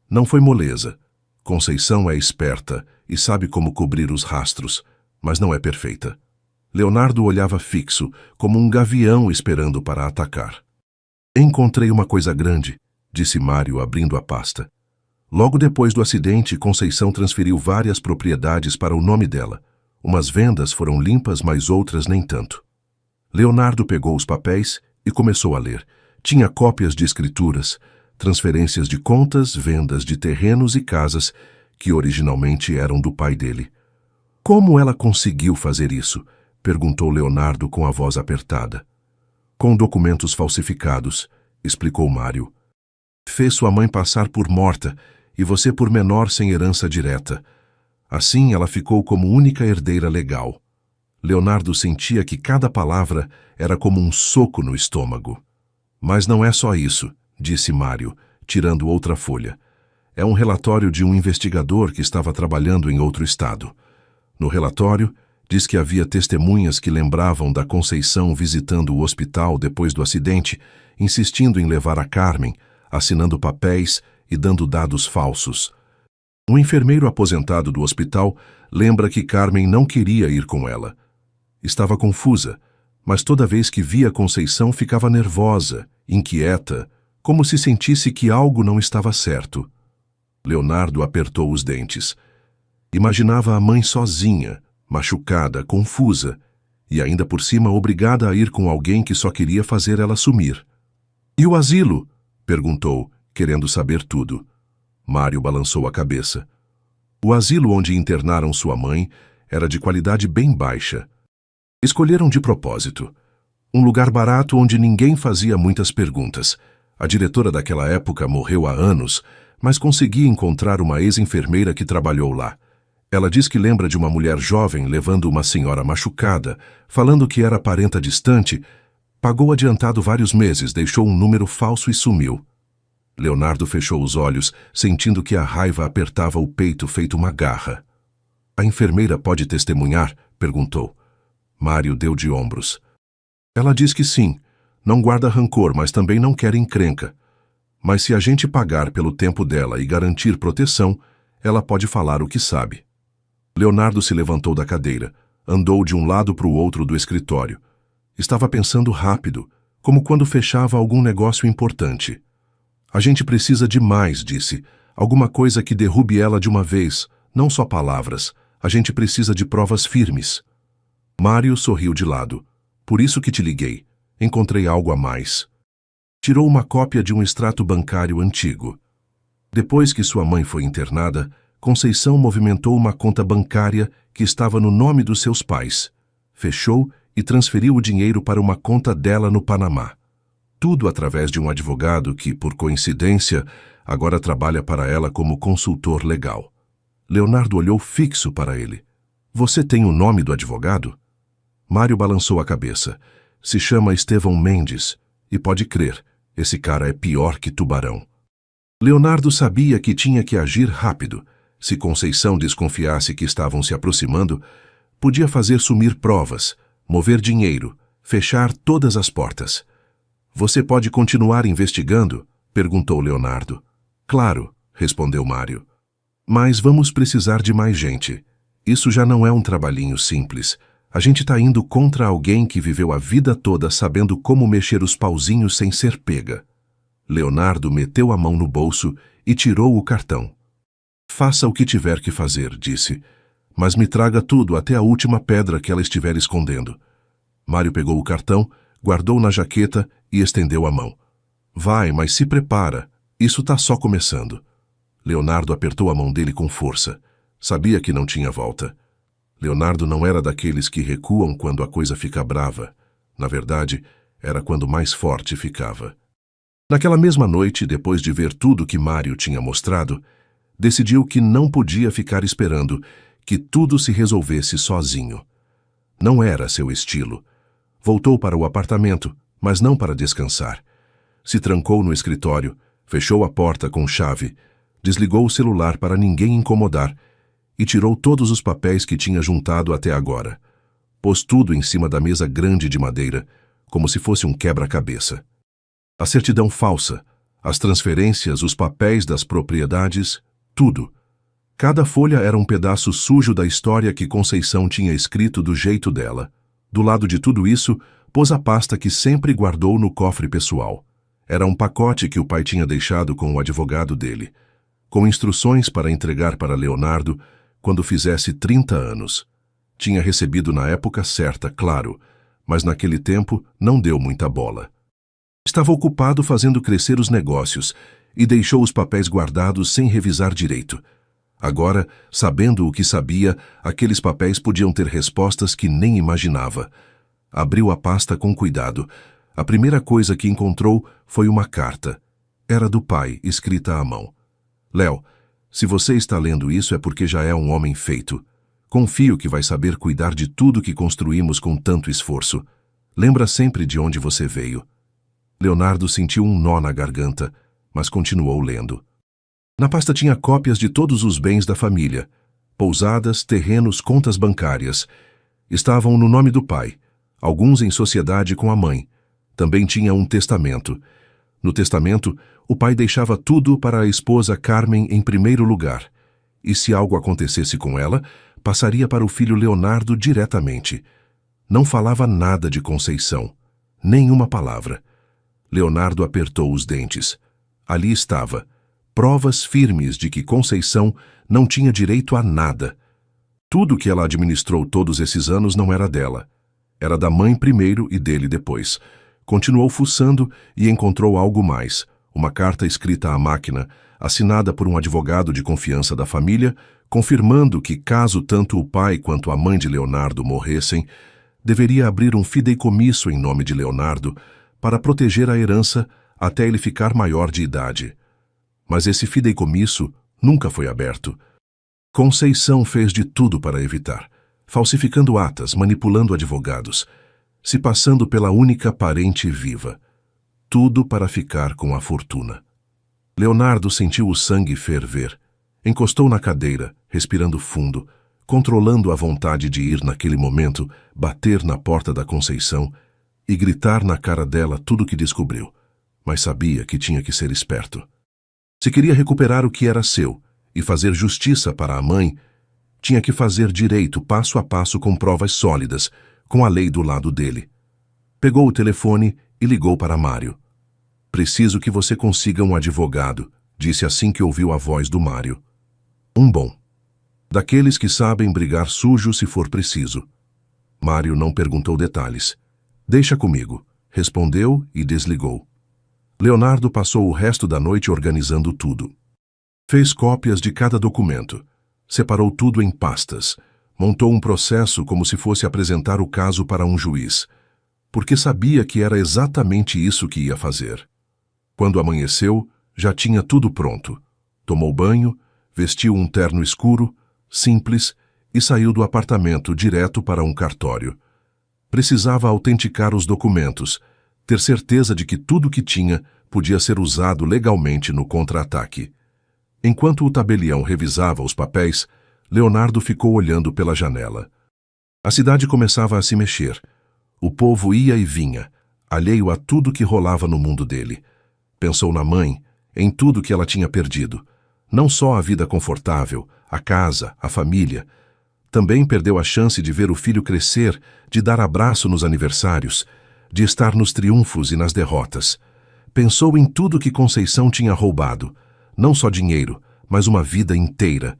Não foi moleza. Conceição é esperta e sabe como cobrir os rastros, mas não é perfeita. Leonardo olhava fixo, como um gavião esperando para atacar. "Encontrei uma coisa grande", disse Mário abrindo a pasta. Logo depois do acidente, Conceição transferiu várias propriedades para o nome dela. Umas vendas foram limpas, mas outras nem tanto. Leonardo pegou os papéis e começou a ler. Tinha cópias de escrituras, transferências de contas, vendas de terrenos e casas que originalmente eram do pai dele. "Como ela conseguiu fazer isso?" perguntou Leonardo com a voz apertada. "Com documentos falsificados", explicou Mário. "Fez sua mãe passar por morta e você por menor sem herança direta. Assim ela ficou como única herdeira legal." Leonardo sentia que cada palavra era como um soco no estômago. "Mas não é só isso", disse Mário, tirando outra folha. "É um relatório de um investigador que estava trabalhando em outro estado. No relatório, diz que havia testemunhas que lembravam da Conceição visitando o hospital depois do acidente, insistindo em levar a Carmen, assinando papéis e dando dados falsos. Um enfermeiro aposentado do hospital lembra que Carmen não queria ir com ela. Estava confusa, mas toda vez que via Conceição ficava nervosa, inquieta, como se sentisse que algo não estava certo. Leonardo apertou os dentes. Imaginava a mãe sozinha, machucada, confusa, e ainda por cima obrigada a ir com alguém que só queria fazer ela sumir. "E o asilo?" perguntou, querendo saber tudo. Mário balançou a cabeça. O asilo onde internaram sua mãe era de qualidade bem baixa. Escolheram de propósito. Um lugar barato onde ninguém fazia muitas perguntas. A diretora daquela época morreu há anos, mas conseguia encontrar uma ex-enfermeira que trabalhou lá. Ela diz que lembra de uma mulher jovem levando uma senhora machucada, falando que era parenta distante, pagou adiantado vários meses, deixou um número falso e sumiu. Leonardo fechou os olhos, sentindo que a raiva apertava o peito feito uma garra. "A enfermeira pode testemunhar?" perguntou. Mário deu de ombros. "Ela diz que sim. Não guarda rancor, mas também não quer encrenca. Mas se a gente pagar pelo tempo dela e garantir proteção, ela pode falar o que sabe." Leonardo se levantou da cadeira, andou de um lado para o outro do escritório. Estava pensando rápido, como quando fechava algum negócio importante. "A gente precisa de mais", disse. "Alguma coisa que derrube ela de uma vez, não só palavras. A gente precisa de provas firmes." Mário sorriu de lado. "Por isso que te liguei. Encontrei algo a mais." Tirou uma cópia de um extrato bancário antigo. Depois que sua mãe foi internada, Conceição movimentou uma conta bancária que estava no nome dos seus pais. Fechou e transferiu o dinheiro para uma conta dela no Panamá. Tudo através de um advogado que, por coincidência, agora trabalha para ela como consultor legal. Leonardo olhou fixo para ele. "Você tem o nome do advogado?" Mário balançou a cabeça. "Se chama Estevão Mendes, e pode crer, esse cara é pior que tubarão." Leonardo sabia que tinha que agir rápido. Se Conceição desconfiasse que estavam se aproximando, podia fazer sumir provas, mover dinheiro, fechar todas as portas. "Você pode continuar investigando?" perguntou Leonardo. "Claro", respondeu Mário. "Mas vamos precisar de mais gente. Isso já não é um trabalhinho simples. A gente está indo contra alguém que viveu a vida toda sabendo como mexer os pauzinhos sem ser pega." Leonardo meteu a mão no bolso e tirou o cartão. "Faça o que tiver que fazer", disse, "mas me traga tudo até a última pedra que ela estiver escondendo." Mário pegou o cartão, guardou na jaqueta e estendeu a mão. "Vai, mas se prepara. Isso está só começando." Leonardo apertou a mão dele com força. Sabia que não tinha volta. Leonardo não era daqueles que recuam quando a coisa fica brava. Na verdade, era quando mais forte ficava. Naquela mesma noite, depois de ver tudo que Mário tinha mostrado, decidiu que não podia ficar esperando que tudo se resolvesse sozinho. Não era seu estilo. Voltou para o apartamento, mas não para descansar. Se trancou no escritório, fechou a porta com chave, desligou o celular para ninguém incomodar e tirou todos os papéis que tinha juntado até agora. Pôs tudo em cima da mesa grande de madeira, como se fosse um quebra-cabeça. A certidão falsa, as transferências, os papéis das propriedades, tudo. Cada folha era um pedaço sujo da história que Conceição tinha escrito do jeito dela. Do lado de tudo isso, pôs a pasta que sempre guardou no cofre pessoal. Era um pacote que o pai tinha deixado com o advogado dele, com instruções para entregar para Leonardo quando fizesse 30 anos. Tinha recebido na época certa, claro, mas naquele tempo não deu muita bola. Estava ocupado fazendo crescer os negócios e deixou os papéis guardados sem revisar direito. Agora, sabendo o que sabia, aqueles papéis podiam ter respostas que nem imaginava. Abriu a pasta com cuidado. A primeira coisa que encontrou foi uma carta. Era do pai, escrita à mão. "Léo, se você está lendo isso é porque já é um homem feito. Confio que vai saber cuidar de tudo que construímos com tanto esforço. Lembra sempre de onde você veio." Leonardo sentiu um nó na garganta, mas continuou lendo. Na pasta tinha cópias de todos os bens da família. Pousadas, terrenos, contas bancárias. Estavam no nome do pai, alguns em sociedade com a mãe. Também tinha um testamento. No testamento, o pai deixava tudo para a esposa Carmen em primeiro lugar. E se algo acontecesse com ela, passaria para o filho Leonardo diretamente. Não falava nada de Conceição. Nenhuma palavra. Leonardo apertou os dentes. Ali estava. Provas firmes de que Conceição não tinha direito a nada. Tudo que ela administrou todos esses anos não era dela. Era da mãe primeiro e dele depois. Continuou fuçando e encontrou algo mais. Uma carta escrita à máquina, assinada por um advogado de confiança da família, confirmando que, caso tanto o pai quanto a mãe de Leonardo morressem, deveria abrir um fideicomisso em nome de Leonardo para proteger a herança até ele ficar maior de idade. Mas esse fideicomisso nunca foi aberto. Conceição fez de tudo para evitar, falsificando atas, manipulando advogados, se passando pela única parente viva. Tudo para ficar com a fortuna. Leonardo sentiu o sangue ferver. Encostou na cadeira, respirando fundo, controlando a vontade de ir naquele momento, bater na porta da Conceição e gritar na cara dela tudo o que descobriu. Mas sabia que tinha que ser esperto. Se queria recuperar o que era seu e fazer justiça para a mãe, tinha que fazer direito passo a passo com provas sólidas, com a lei do lado dele. Pegou o telefone e ligou para Mário. "Preciso que você consiga um advogado", disse assim que ouviu a voz do Mário. "Um bom. Daqueles que sabem brigar sujo se for preciso." Mário não perguntou detalhes. "Deixa comigo", respondeu e desligou. Leonardo passou o resto da noite organizando tudo. Fez cópias de cada documento, separou tudo em pastas, montou um processo como se fosse apresentar o caso para um juiz, porque sabia que era exatamente isso que ia fazer. Quando amanheceu, já tinha tudo pronto. Tomou banho, vestiu um terno escuro, simples, e saiu do apartamento direto para um cartório. Precisava autenticar os documentos, ter certeza de que tudo que tinha podia ser usado legalmente no contra-ataque. Enquanto o tabelião revisava os papéis, Leonardo ficou olhando pela janela. A cidade começava a se mexer. O povo ia e vinha, alheio a tudo que rolava no mundo dele. Pensou na mãe, em tudo que ela tinha perdido. Não só a vida confortável, a casa, a família. Também perdeu a chance de ver o filho crescer, de dar abraço nos aniversários, de estar nos triunfos e nas derrotas. Pensou em tudo que Conceição tinha roubado, não só dinheiro, mas uma vida inteira,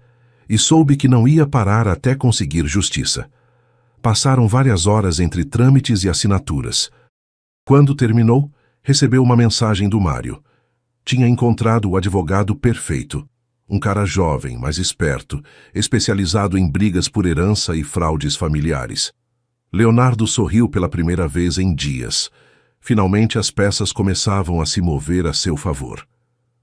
e soube que não ia parar até conseguir justiça. Passaram várias horas entre trâmites e assinaturas. Quando terminou, recebeu uma mensagem do Mário. Tinha encontrado o advogado perfeito, um cara jovem, mas esperto, especializado em brigas por herança e fraudes familiares. Leonardo sorriu pela primeira vez em dias. Finalmente as peças começavam a se mover a seu favor.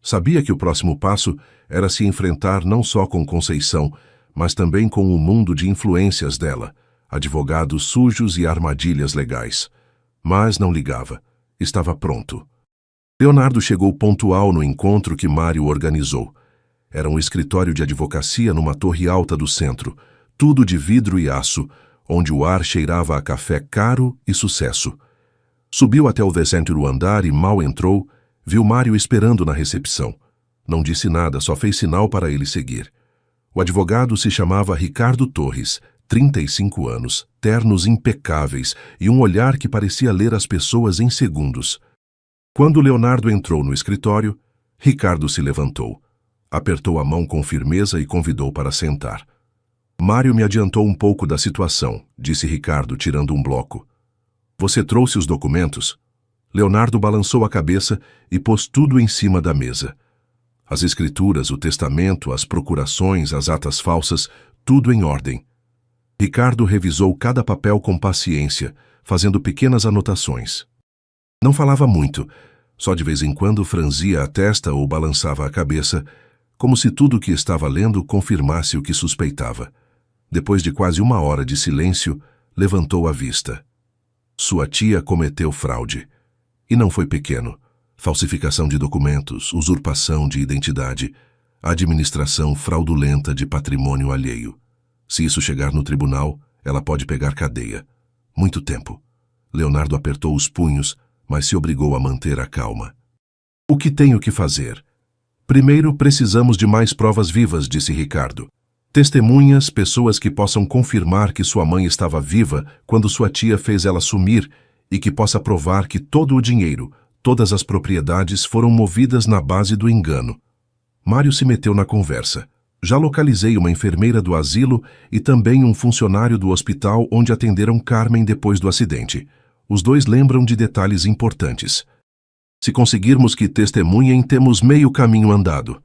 Sabia que o próximo passo era se enfrentar não só com Conceição, mas também com o mundo de influências dela, advogados sujos e armadilhas legais. Mas não ligava. Estava pronto. Leonardo chegou pontual no encontro que Mário organizou. Era um escritório de advocacia numa torre alta do centro, tudo de vidro e aço, onde o ar cheirava a café caro e sucesso. Subiu até o 10º andar e mal entrou, viu Mário esperando na recepção. Não disse nada, só fez sinal para ele seguir. O advogado se chamava Ricardo Torres, 35 anos, ternos impecáveis e um olhar que parecia ler as pessoas em segundos. Quando Leonardo entrou no escritório, Ricardo se levantou. Apertou a mão com firmeza e convidou para sentar. "Mário me adiantou um pouco da situação", disse Ricardo, tirando um bloco. "Você trouxe os documentos?" Leonardo balançou a cabeça e pôs tudo em cima da mesa. As escrituras, o testamento, as procurações, as atas falsas, tudo em ordem. Ricardo revisou cada papel com paciência, fazendo pequenas anotações. Não falava muito, só de vez em quando franzia a testa ou balançava a cabeça, como se tudo o que estava lendo confirmasse o que suspeitava. Depois de quase 1 hora de silêncio, levantou a vista. Sua tia cometeu fraude. E não foi pequeno. Falsificação de documentos, usurpação de identidade, administração fraudulenta de patrimônio alheio. Se isso chegar no tribunal, ela pode pegar cadeia. Muito tempo. Leonardo apertou os punhos, mas se obrigou a manter a calma. O que tenho que fazer? Primeiro, precisamos de mais provas vivas, disse Ricardo. Testemunhas, pessoas que possam confirmar que sua mãe estava viva quando sua tia fez ela sumir e que possa provar que todo o dinheiro, todas as propriedades foram movidas na base do engano. Mário se meteu na conversa. Já localizei uma enfermeira do asilo e também um funcionário do hospital onde atenderam Carmen depois do acidente. Os dois lembram de detalhes importantes. Se conseguirmos que testemunhem, temos meio caminho andado.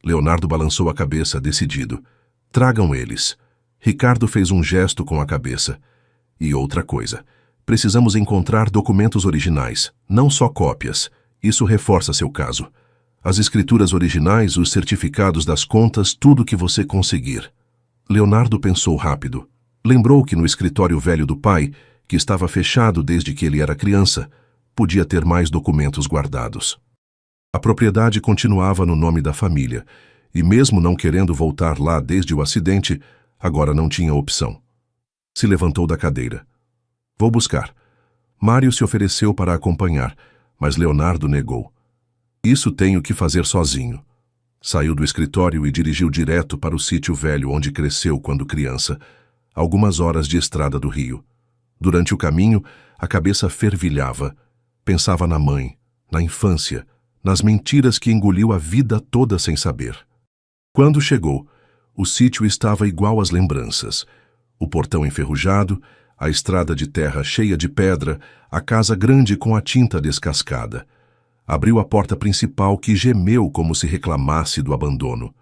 Leonardo balançou a cabeça, decidido. Tragam eles. Ricardo fez um gesto com a cabeça. E outra coisa. Precisamos encontrar documentos originais, não só cópias. Isso reforça seu caso. As escrituras originais, os certificados das contas, tudo que você conseguir. Leonardo pensou rápido. Lembrou que no escritório velho do pai, que estava fechado desde que ele era criança, podia ter mais documentos guardados. A propriedade continuava no nome da família, e mesmo não querendo voltar lá desde o acidente, agora não tinha opção. Se levantou da cadeira. Vou buscar. Mário se ofereceu para acompanhar, mas Leonardo negou. Isso tenho que fazer sozinho. Saiu do escritório e dirigiu direto para o sítio velho onde cresceu quando criança, algumas horas de estrada do Rio. Durante o caminho, a cabeça fervilhava. Pensava na mãe, na infância, nas mentiras que engoliu a vida toda sem saber. Quando chegou, o sítio estava igual às lembranças. O portão enferrujado, a estrada de terra cheia de pedra, a casa grande com a tinta descascada. Abriu a porta principal que gemeu como se reclamasse do abandono.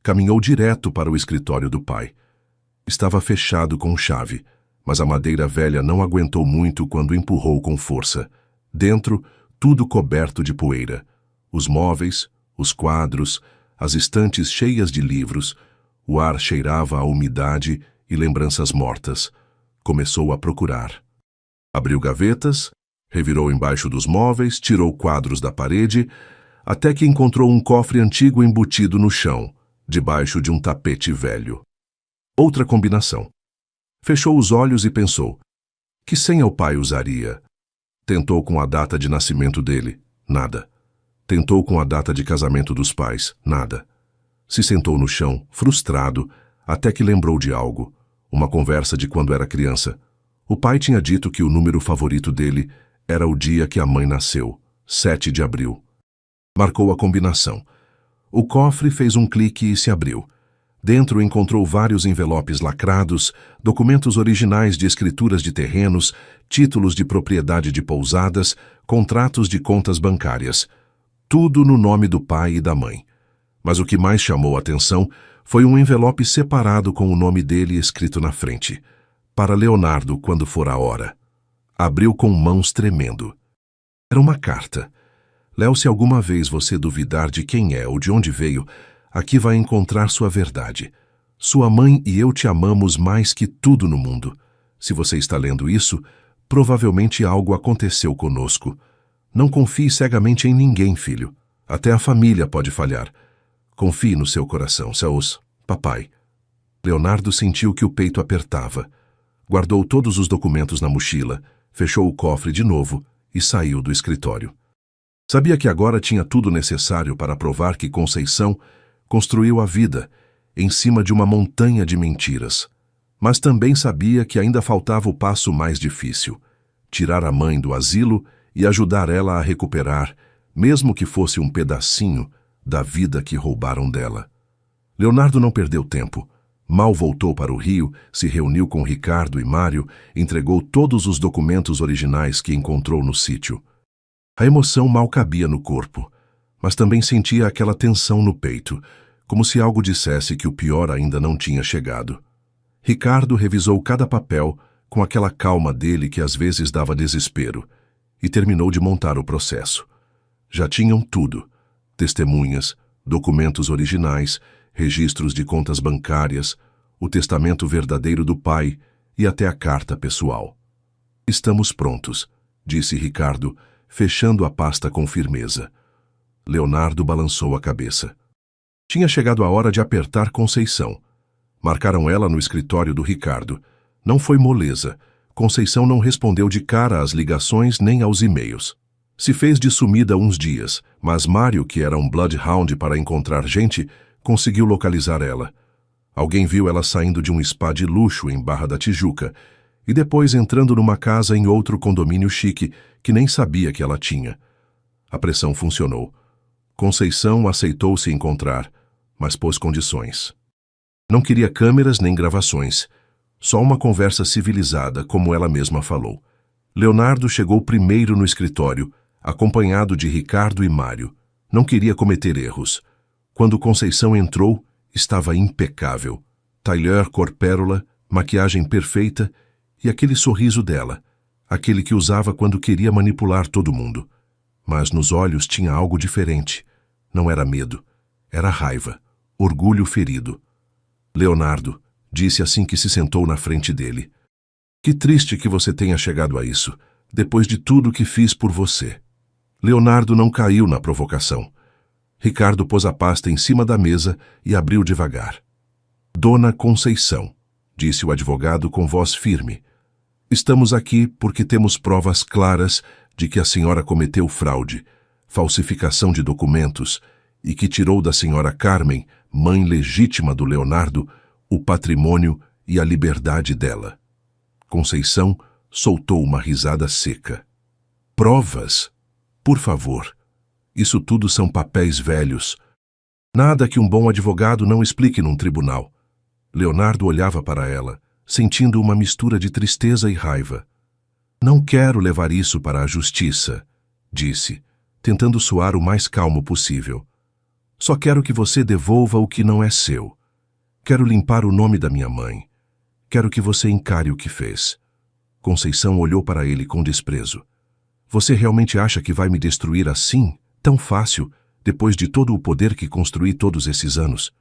Caminhou direto para o escritório do pai. Estava fechado com chave, mas a madeira velha não aguentou muito quando empurrou com força. Dentro, tudo coberto de poeira. Os móveis, os quadros, as estantes cheias de livros. O ar cheirava a umidade e lembranças mortas. Começou a procurar. Abriu gavetas, revirou embaixo dos móveis, tirou quadros da parede, até que encontrou um cofre antigo embutido no chão, debaixo de um tapete velho. Outra combinação. Fechou os olhos e pensou: que senha o pai usaria? Tentou com a data de nascimento dele, nada. Tentou com a data de casamento dos pais, nada. Se sentou no chão, frustrado, até que lembrou de algo. Uma conversa de quando era criança. O pai tinha dito que o número favorito dele era o dia que a mãe nasceu, 7 de abril. Marcou a combinação. O cofre fez um clique e se abriu. Dentro encontrou vários envelopes lacrados, documentos originais de escrituras de terrenos, títulos de propriedade de pousadas, contratos de contas bancárias. Tudo no nome do pai e da mãe. Mas o que mais chamou a atenção foi um envelope separado com o nome dele escrito na frente. Para Leonardo, quando for a hora. Abriu com mãos tremendo. Era uma carta. Léo, se alguma vez você duvidar de quem é ou de onde veio, aqui vai encontrar sua verdade. Sua mãe e eu te amamos mais que tudo no mundo. Se você está lendo isso, provavelmente algo aconteceu conosco. Não confie cegamente em ninguém, filho. Até a família pode falhar. Confie no seu coração, seus papai. Leonardo sentiu que o peito apertava. Guardou todos os documentos na mochila, fechou o cofre de novo e saiu do escritório. Sabia que agora tinha tudo necessário para provar que Conceição construiu a vida em cima de uma montanha de mentiras. Mas também sabia que ainda faltava o passo mais difícil: tirar a mãe do asilo e ajudar ela a recuperar, mesmo que fosse um pedacinho da vida que roubaram dela. Leonardo não perdeu tempo. Mal voltou para o Rio, se reuniu com Ricardo e Mário, entregou todos os documentos originais que encontrou no sítio. A emoção mal cabia no corpo, mas também sentia aquela tensão no peito, como se algo dissesse que o pior ainda não tinha chegado. Ricardo revisou cada papel com aquela calma dele que às vezes dava desespero, e terminou de montar o processo. Já tinham tudo: testemunhas, documentos originais, registros de contas bancárias, o testamento verdadeiro do pai e até a carta pessoal. Estamos prontos, disse Ricardo, fechando a pasta com firmeza. Leonardo balançou a cabeça. Tinha chegado a hora de apertar Conceição, Marcaram ela no escritório do Ricardo. Não foi moleza. Conceição não respondeu de cara às ligações nem aos e-mails. Se fez de sumida uns dias, mas Mário, que era um bloodhound para encontrar gente, conseguiu localizar ela. Alguém viu ela saindo de um spa de luxo em Barra da Tijuca e depois entrando numa casa em outro condomínio chique que nem sabia que ela tinha. A pressão funcionou. Conceição aceitou se encontrar, mas pôs condições. Não queria câmeras nem gravações, só uma conversa civilizada, como ela mesma falou. Leonardo chegou primeiro no escritório, acompanhado de Ricardo e Mário. Não queria cometer erros. Quando Conceição entrou, estava impecável. Tailleur cor pérola, maquiagem perfeita e aquele sorriso dela, aquele que usava quando queria manipular todo mundo. Mas nos olhos tinha algo diferente. Não era medo, era raiva, orgulho ferido. Leonardo, disse assim que se sentou na frente dele. Que triste que você tenha chegado a isso, depois de tudo que fiz por você. Leonardo não caiu na provocação. Ricardo pôs a pasta em cima da mesa e abriu devagar. Dona Conceição, disse o advogado com voz firme. Estamos aqui porque temos provas claras de que a senhora cometeu fraude, falsificação de documentos e que tirou da senhora Carmen, mãe legítima do Leonardo, o patrimônio e a liberdade dela. Conceição soltou uma risada seca. Provas? Por favor. Isso tudo são papéis velhos. Nada que um bom advogado não explique num tribunal. Leonardo olhava para ela, sentindo uma mistura de tristeza e raiva. Não quero levar isso para a justiça, disse, tentando soar o mais calmo possível. Só quero que você devolva o que não é seu. Quero limpar o nome da minha mãe. Quero que você encare o que fez. Conceição olhou para ele com desprezo. Você realmente acha que vai me destruir assim, tão fácil, depois de todo o poder que construí todos esses anos?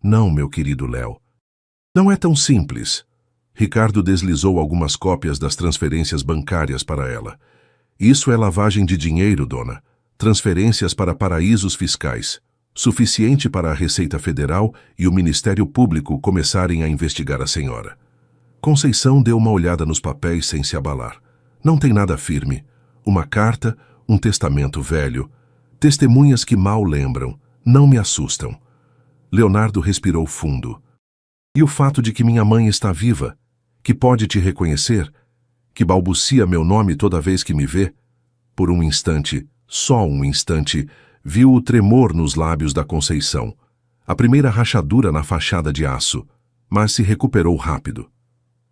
Não, meu querido Léo. Não é tão simples. Ricardo deslizou algumas cópias das transferências bancárias para ela. Isso é lavagem de dinheiro, dona. Transferências para paraísos fiscais. Suficiente para a Receita Federal e o Ministério Público começarem a investigar a senhora. Conceição deu uma olhada nos papéis sem se abalar. Não tem nada firme. Uma carta, um testamento velho. Testemunhas que mal lembram. Não me assustam. Leonardo respirou fundo. E o fato de que minha mãe está viva, que pode te reconhecer, que balbucia meu nome toda vez que me vê? Por um instante, só um instante, viu o tremor nos lábios da Conceição, a primeira rachadura na fachada de aço, mas se recuperou rápido.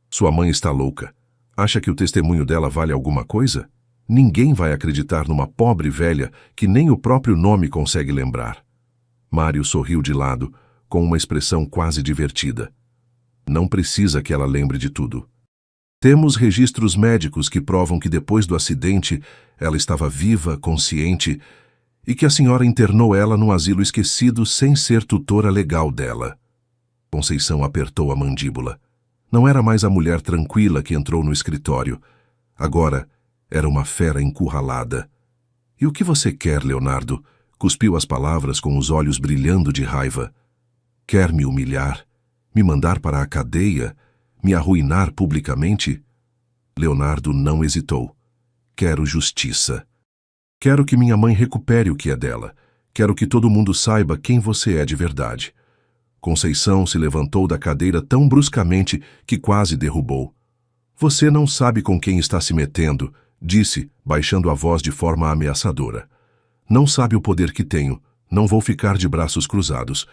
Sua mãe está louca. Acha que o testemunho dela vale alguma coisa? Ninguém vai acreditar numa pobre velha que nem o próprio nome consegue lembrar. Mário sorriu de lado, com uma expressão quase divertida. Não precisa que ela lembre de tudo. Temos registros médicos que provam que depois do acidente ela estava viva, consciente, e que a senhora internou ela num asilo esquecido sem ser tutora legal dela. Conceição apertou a mandíbula. Não era mais a mulher tranquila que entrou no escritório. Agora era uma fera encurralada. E o que você quer, Leonardo? Cuspiu as palavras com os olhos brilhando de raiva. Quer me humilhar? Me mandar para a cadeia? Me arruinar publicamente? Leonardo não hesitou. Quero justiça. Quero que minha mãe recupere o que é dela. Quero que todo mundo saiba quem você é de verdade. Conceição se levantou da cadeira tão bruscamente que quase derrubou. Você não sabe com quem está se metendo, disse, baixando a voz de forma ameaçadora. Não sabe o poder que tenho. Não vou ficar de braços cruzados.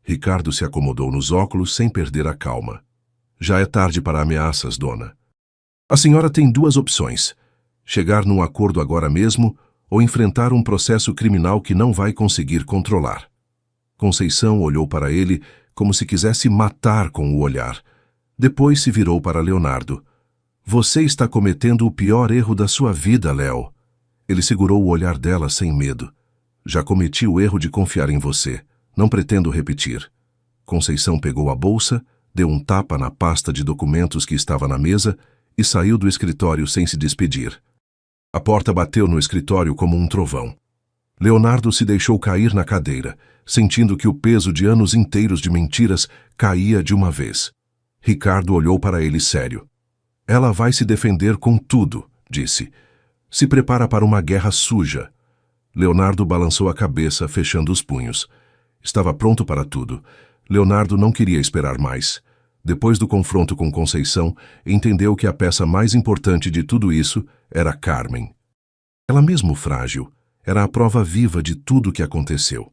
Ricardo se acomodou nos óculos sem perder a calma. Já é tarde para ameaças, dona. A senhora tem duas opções. Chegar num acordo agora mesmo ou enfrentar um processo criminal que não vai conseguir controlar. Conceição olhou para ele como se quisesse matar com o olhar. Depois se virou para Leonardo. Você está cometendo o pior erro da sua vida, Léo. Ele segurou o olhar dela sem medo. Já cometi o erro de confiar em você. Não pretendo repetir. Conceição pegou a bolsa, deu um tapa na pasta de documentos que estava na mesa e saiu do escritório sem se despedir. A porta bateu no escritório como um trovão. Leonardo se deixou cair na cadeira, sentindo que o peso de anos inteiros de mentiras caía de uma vez. Ricardo olhou para ele sério. Ela vai se defender com tudo, disse. Se prepara para uma guerra suja. Leonardo balançou a cabeça, fechando os punhos. Estava pronto para tudo. Leonardo não queria esperar mais. Depois do confronto com Conceição, entendeu que a peça mais importante de tudo isso era Carmen. Ela mesmo frágil, era a prova viva de tudo o que aconteceu.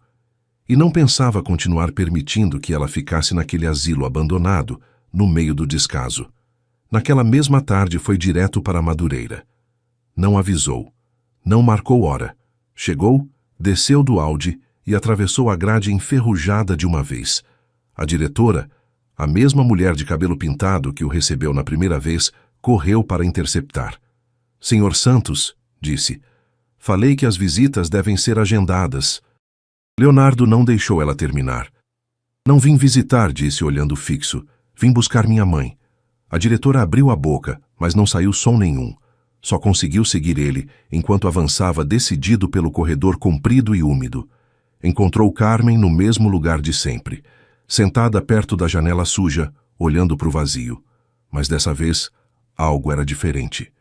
E não pensava continuar permitindo que ela ficasse naquele asilo abandonado, no meio do descaso. Naquela mesma tarde foi direto para a Madureira. Não avisou. Não marcou hora. Chegou, desceu do Audi e atravessou a grade enferrujada de uma vez. A diretora, a mesma mulher de cabelo pintado que o recebeu na primeira vez, correu para interceptar. Senhor Santos, disse, falei que as visitas devem ser agendadas. Leonardo não deixou ela terminar. Não vim visitar, disse olhando fixo. Vim buscar minha mãe. A diretora abriu a boca, mas não saiu som nenhum. Só conseguiu seguir ele, enquanto avançava decidido pelo corredor comprido e úmido. Encontrou Carmen no mesmo lugar de sempre, sentada perto da janela suja, olhando para o vazio. Mas dessa vez, algo era diferente.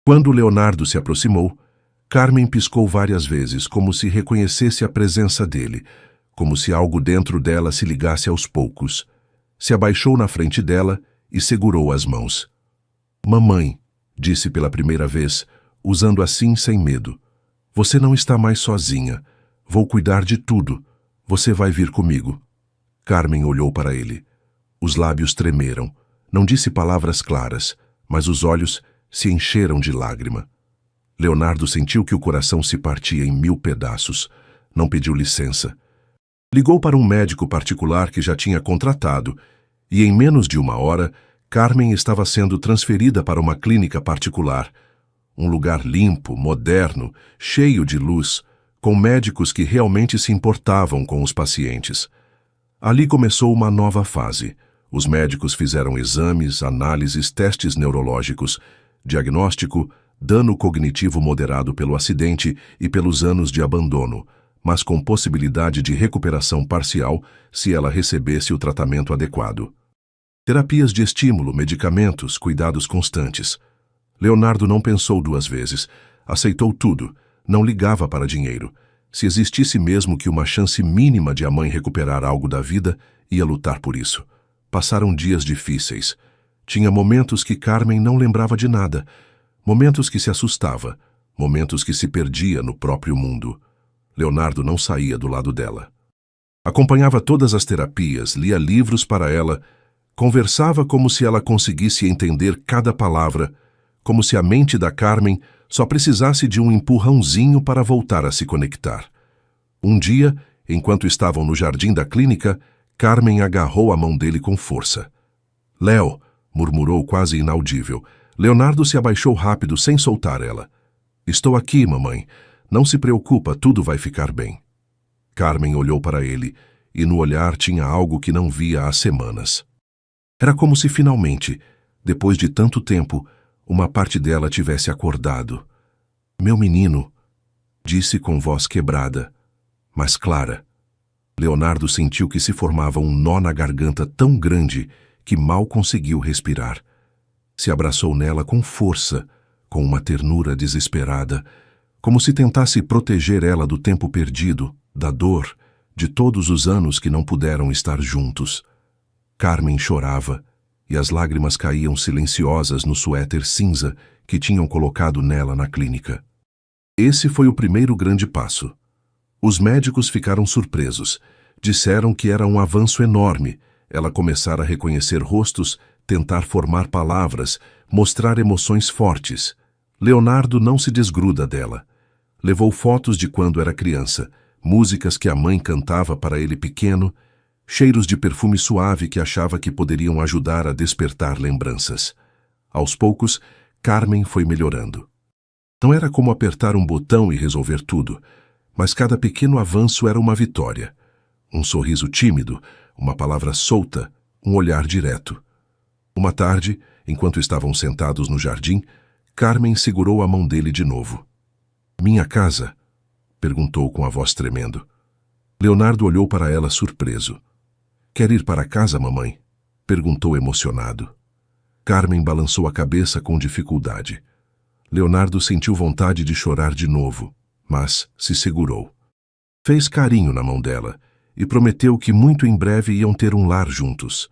Quando Leonardo se aproximou, Carmen piscou várias vezes, como se reconhecesse a presença dele, como se algo dentro dela se ligasse aos poucos. Se abaixou na frente dela e segurou as mãos. Mamãe, disse pela primeira vez, usando assim sem medo. Você não está mais sozinha. Vou cuidar de tudo. Você vai vir comigo. Carmen olhou para ele. Os lábios tremeram. Não disse palavras claras, mas os olhos se encheram de lágrima. Leonardo sentiu que o coração se partia em 1000 pedaços. Não pediu licença. Ligou para um médico particular que já tinha contratado e, em menos de 1 hora, Carmen estava sendo transferida para uma clínica particular. Um lugar limpo, moderno, cheio de luz, com médicos que realmente se importavam com os pacientes. Ali começou uma nova fase. Os médicos fizeram exames, análises, testes neurológicos, diagnóstico, dano cognitivo moderado pelo acidente e pelos anos de abandono, mas com possibilidade de recuperação parcial se ela recebesse o tratamento adequado. Terapias de estímulo, medicamentos, cuidados constantes. Leonardo não pensou 2 vezes. Aceitou tudo. Não ligava para dinheiro. Se existisse mesmo que uma chance mínima de a mãe recuperar algo da vida, ia lutar por isso. Passaram dias difíceis. Tinha momentos que Carmen não lembrava de nada. Momentos que se assustava. Momentos que se perdia no próprio mundo. Leonardo não saía do lado dela. Acompanhava todas as terapias, lia livros para ela, conversava como se ela conseguisse entender cada palavra, como se a mente da Carmen só precisasse de um empurrãozinho para voltar a se conectar. Um dia, enquanto estavam no jardim da clínica, Carmen agarrou a mão dele com força. Léo, murmurou quase inaudível. Leonardo se abaixou rápido sem soltar ela. Estou aqui, mamãe. Não se preocupa, tudo vai ficar bem. Carmen olhou para ele, e no olhar tinha algo que não via há semanas. Era como se finalmente, depois de tanto tempo, uma parte dela tivesse acordado. Meu menino, disse com voz quebrada, mas clara. Leonardo sentiu que se formava um nó na garganta tão grande que mal conseguiu respirar. Se abraçou nela com força, com uma ternura desesperada, como se tentasse proteger ela do tempo perdido, da dor, de todos os anos que não puderam estar juntos. Carmen chorava, e as lágrimas caíam silenciosas no suéter cinza que tinham colocado nela na clínica. Esse foi o primeiro grande passo. Os médicos ficaram surpresos. Disseram que era um avanço enorme, ela começar a reconhecer rostos, tentar formar palavras, mostrar emoções fortes. Leonardo não se desgruda dela. Levou fotos de quando era criança, músicas que a mãe cantava para ele pequeno, cheiros de perfume suave que achava que poderiam ajudar a despertar lembranças. Aos poucos, Carmen foi melhorando. Não era como apertar um botão e resolver tudo, mas cada pequeno avanço era uma vitória. Um sorriso tímido, uma palavra solta, um olhar direto. Uma tarde, enquanto estavam sentados no jardim, Carmen segurou a mão dele de novo. Minha casa, Perguntou com a voz tremendo. Leonardo olhou para ela surpreso. Quer ir para casa, mamãe? Perguntou emocionado. Carmen balançou a cabeça com dificuldade. Leonardo sentiu vontade de chorar de novo, mas se segurou. Fez carinho na mão dela e prometeu que muito em breve iam ter um lar juntos.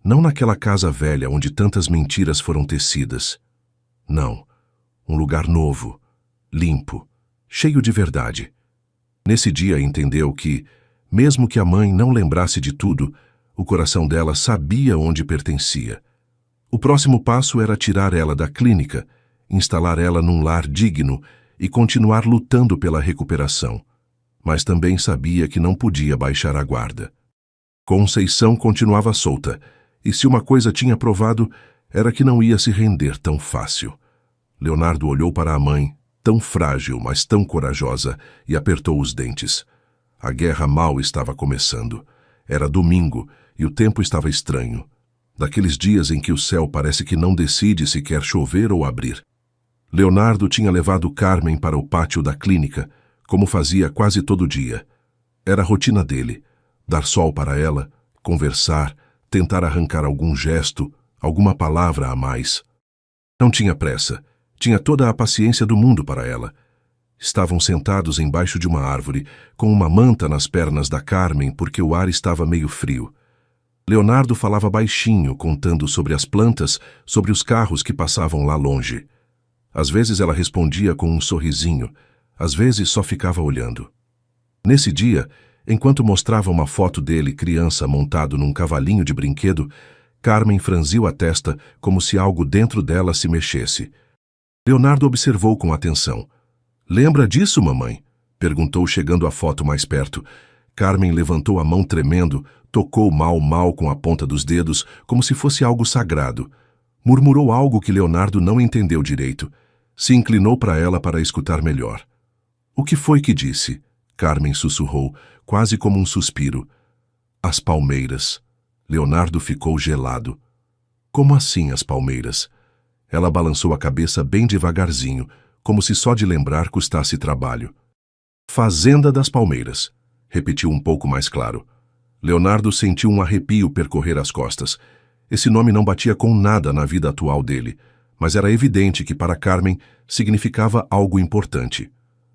Não naquela casa velha onde tantas mentiras foram tecidas. Não, um lugar novo, limpo, cheio de verdade. Nesse dia entendeu que, mesmo que a mãe não lembrasse de tudo, o coração dela sabia onde pertencia. O próximo passo era tirar ela da clínica, instalar ela num lar digno e continuar lutando pela recuperação. Mas também sabia que não podia baixar a guarda. Conceição continuava solta, e se uma coisa tinha provado, era que não ia se render tão fácil. Leonardo olhou para a mãe, tão frágil, mas tão corajosa, e apertou os dentes. A guerra mal estava começando. Era domingo, e o tempo estava estranho. Daqueles dias em que o céu parece que não decide se quer chover ou abrir. Leonardo tinha levado Carmen para o pátio da clínica, como fazia quase todo dia. Era a rotina dele, dar sol para ela, conversar, tentar arrancar algum gesto, alguma palavra a mais. Não tinha pressa, tinha toda a paciência do mundo para ela. Estavam sentados embaixo de uma árvore, com uma manta nas pernas da Carmen porque o ar estava meio frio. Leonardo falava baixinho, contando sobre as plantas, sobre os carros que passavam lá longe. Às vezes ela respondia com um sorrisinho, às vezes só ficava olhando. Nesse dia, enquanto mostrava uma foto dele criança montado num cavalinho de brinquedo, Carmen franziu a testa como se algo dentro dela se mexesse. Leonardo observou com atenção. Lembra disso, mamãe? Perguntou chegando a foto mais perto. Carmen levantou a mão tremendo, tocou mal com a ponta dos dedos, como se fosse algo sagrado. Murmurou algo que Leonardo não entendeu direito. Se inclinou para ela para escutar melhor. O que foi que disse? Carmen sussurrou, quase como um suspiro. As palmeiras. Leonardo ficou gelado. Como assim as palmeiras? Ela balançou a cabeça bem devagarzinho, como se só de lembrar custasse trabalho. Fazenda das Palmeiras, repetiu um pouco mais claro. Leonardo sentiu um arrepio percorrer as costas. Esse nome não batia com nada na vida atual dele, mas era evidente que para Carmen significava algo importante.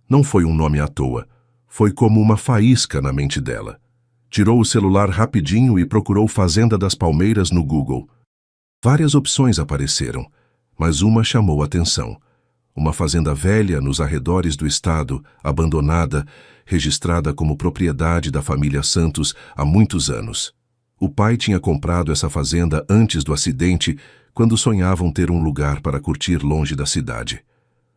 Não foi um nome à toa, foi como uma faísca na mente dela. Tirou o celular rapidinho e procurou Fazenda das Palmeiras no Google. Várias opções apareceram, mas uma chamou a atenção. Uma fazenda velha nos arredores do estado, abandonada, registrada como propriedade da família Santos há muitos anos. O pai tinha comprado essa fazenda antes do acidente, quando sonhavam ter um lugar para curtir longe da cidade.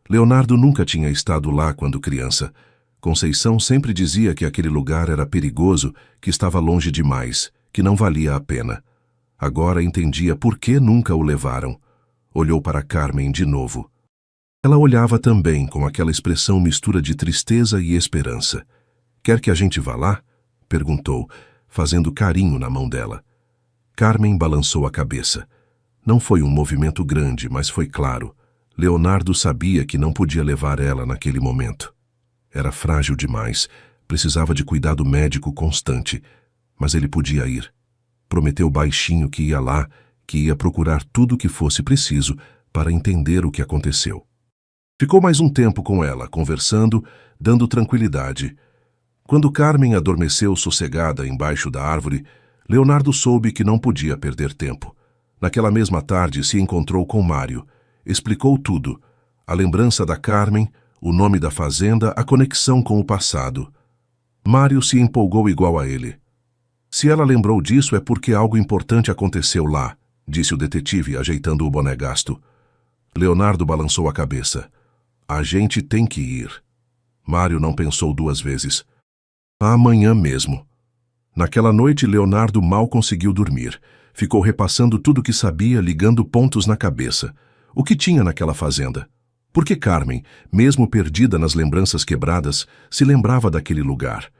Leonardo nunca tinha estado lá quando criança. Conceição sempre dizia que aquele lugar era perigoso, que estava longe demais, que não valia a pena. Agora entendia por que nunca o levaram. Olhou para Carmen de novo. Ela olhava também com aquela expressão mistura de tristeza e esperança. Quer que a gente vá lá? Perguntou, fazendo carinho na mão dela. Carmen balançou a cabeça. Não foi um movimento grande, mas foi claro. Leonardo sabia que não podia levar ela naquele momento. Era frágil demais, precisava de cuidado médico constante, mas ele podia ir. Prometeu baixinho que ia lá, que ia procurar tudo o que fosse preciso para entender o que aconteceu. Ficou mais um tempo com ela, conversando, dando tranquilidade. Quando Carmen adormeceu sossegada embaixo da árvore, Leonardo soube que não podia perder tempo. Naquela mesma tarde se encontrou com Mário. Explicou tudo. A lembrança da Carmen, o nome da fazenda, a conexão com o passado. Mário se empolgou igual a ele. Se ela lembrou disso é porque algo importante aconteceu lá, disse o detetive, ajeitando o boné gasto. Leonardo balançou a cabeça. A gente tem que ir. Mário não pensou duas vezes. Amanhã mesmo. Naquela noite, Leonardo mal conseguiu dormir. Ficou repassando tudo o que sabia, ligando pontos na cabeça. O que tinha naquela fazenda? Por que Carmen, mesmo perdida nas lembranças quebradas, se lembrava daquele lugar?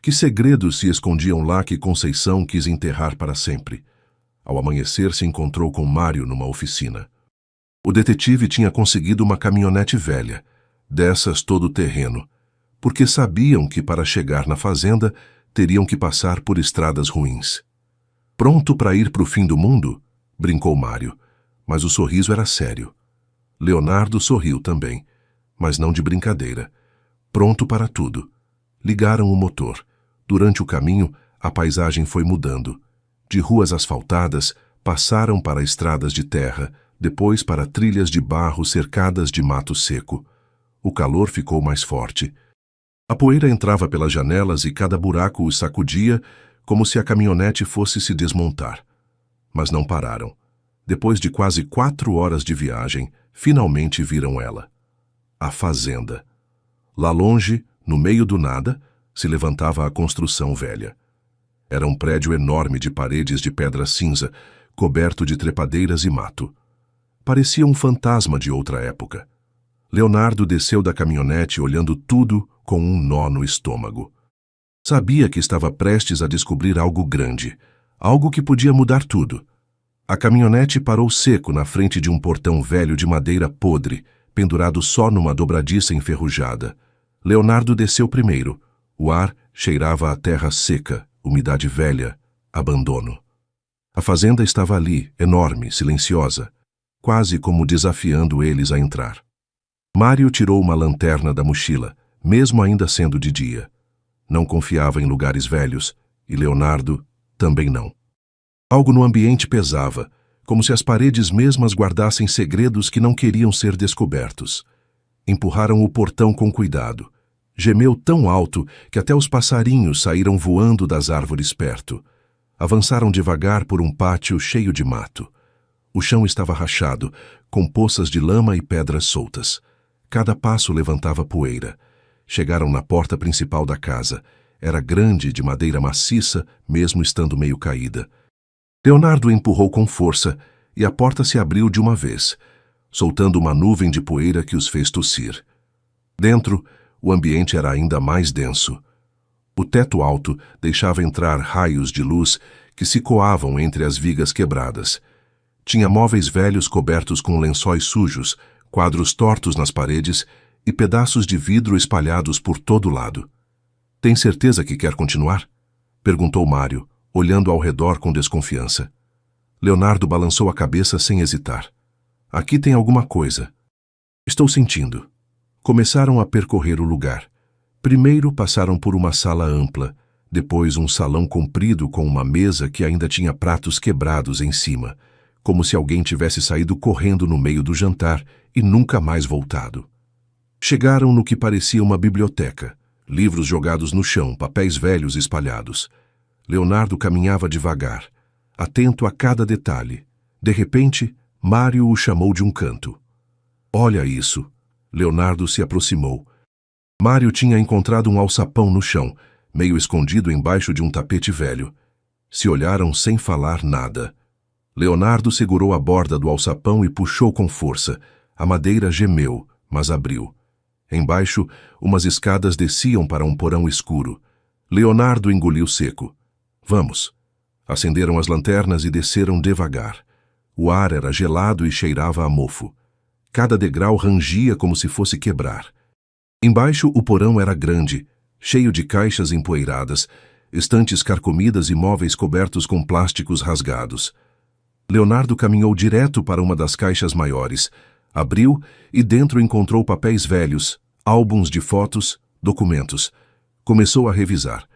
Que segredos se escondiam lá que Conceição quis enterrar para sempre? Ao amanhecer, se encontrou com Mário numa oficina. O detetive tinha conseguido uma caminhonete velha, dessas todo terreno. porque sabiam que para chegar na fazenda teriam que passar por estradas ruins. Pronto para ir para o fim do mundo? Brincou Mário, mas o sorriso era sério. Leonardo sorriu também, mas não de brincadeira. Pronto para tudo. Ligaram o motor. Durante o caminho, a paisagem foi mudando. De ruas asfaltadas, passaram para estradas de terra, depois para trilhas de barro cercadas de mato seco. O calor ficou mais forte. A poeira entrava pelas janelas e cada buraco os sacudia, como se a caminhonete fosse se desmontar. Mas não pararam. Depois de quase 4 horas de viagem, finalmente viram ela. A fazenda. Lá longe, no meio do nada, se levantava a construção velha. Era um prédio enorme de paredes de pedra cinza, coberto de trepadeiras e mato. Parecia um fantasma de outra época. Leonardo desceu da caminhonete olhando tudo com um nó no estômago. Sabia que estava prestes a descobrir algo grande, algo que podia mudar tudo. A caminhonete parou seco na frente de um portão velho de madeira podre, pendurado só numa dobradiça enferrujada. Leonardo desceu primeiro. O ar cheirava a terra seca, umidade velha, abandono. A fazenda estava ali, enorme, silenciosa, quase como desafiando eles a entrar. Mário tirou uma lanterna da mochila, mesmo ainda sendo de dia. Não confiava em lugares velhos, e Leonardo também não. Algo no ambiente pesava, como se as paredes mesmas guardassem segredos que não queriam ser descobertos. Empurraram o portão com cuidado. Gemeu tão alto que até os passarinhos saíram voando das árvores perto. Avançaram devagar por um pátio cheio de mato. O chão estava rachado, com poças de lama e pedras soltas. Cada passo levantava poeira. Chegaram na porta principal da casa. Era grande, de madeira maciça, mesmo estando meio caída. Leonardo empurrou com força e a porta se abriu de uma vez, soltando uma nuvem de poeira que os fez tossir. Dentro, o ambiente era ainda mais denso. O teto alto deixava entrar raios de luz que se coavam entre as vigas quebradas. Tinha móveis velhos cobertos com lençóis sujos, quadros tortos nas paredes e pedaços de vidro espalhados por todo lado. — Tem certeza que quer continuar? Perguntou Mário, olhando ao redor com desconfiança. Leonardo balançou a cabeça sem hesitar. — Aqui tem alguma coisa. Estou sentindo. Começaram a percorrer o lugar. Primeiro passaram por uma sala ampla, depois um salão comprido com uma mesa que ainda tinha pratos quebrados em cima, como se alguém tivesse saído correndo no meio do jantar e nunca mais voltado. Chegaram no que parecia uma biblioteca, livros jogados no chão, papéis velhos espalhados. Leonardo caminhava devagar, atento a cada detalhe. De repente, Mário o chamou de um canto. — Olha isso! Leonardo se aproximou. Mário tinha encontrado um alçapão no chão, meio escondido embaixo de um tapete velho. Se olharam sem falar nada. Leonardo segurou a borda do alçapão e puxou com força. A madeira gemeu, mas abriu. Embaixo, umas escadas desciam para um porão escuro. Leonardo engoliu seco. — Vamos. Acenderam as lanternas e desceram devagar. O ar era gelado e cheirava a mofo. Cada degrau rangia como se fosse quebrar. Embaixo, o porão era grande, cheio de caixas empoeiradas, estantes carcomidas e móveis cobertos com plásticos rasgados. Leonardo caminhou direto para uma das caixas maiores, abriu e dentro encontrou papéis velhos, álbuns de fotos, documentos. Começou a revisar.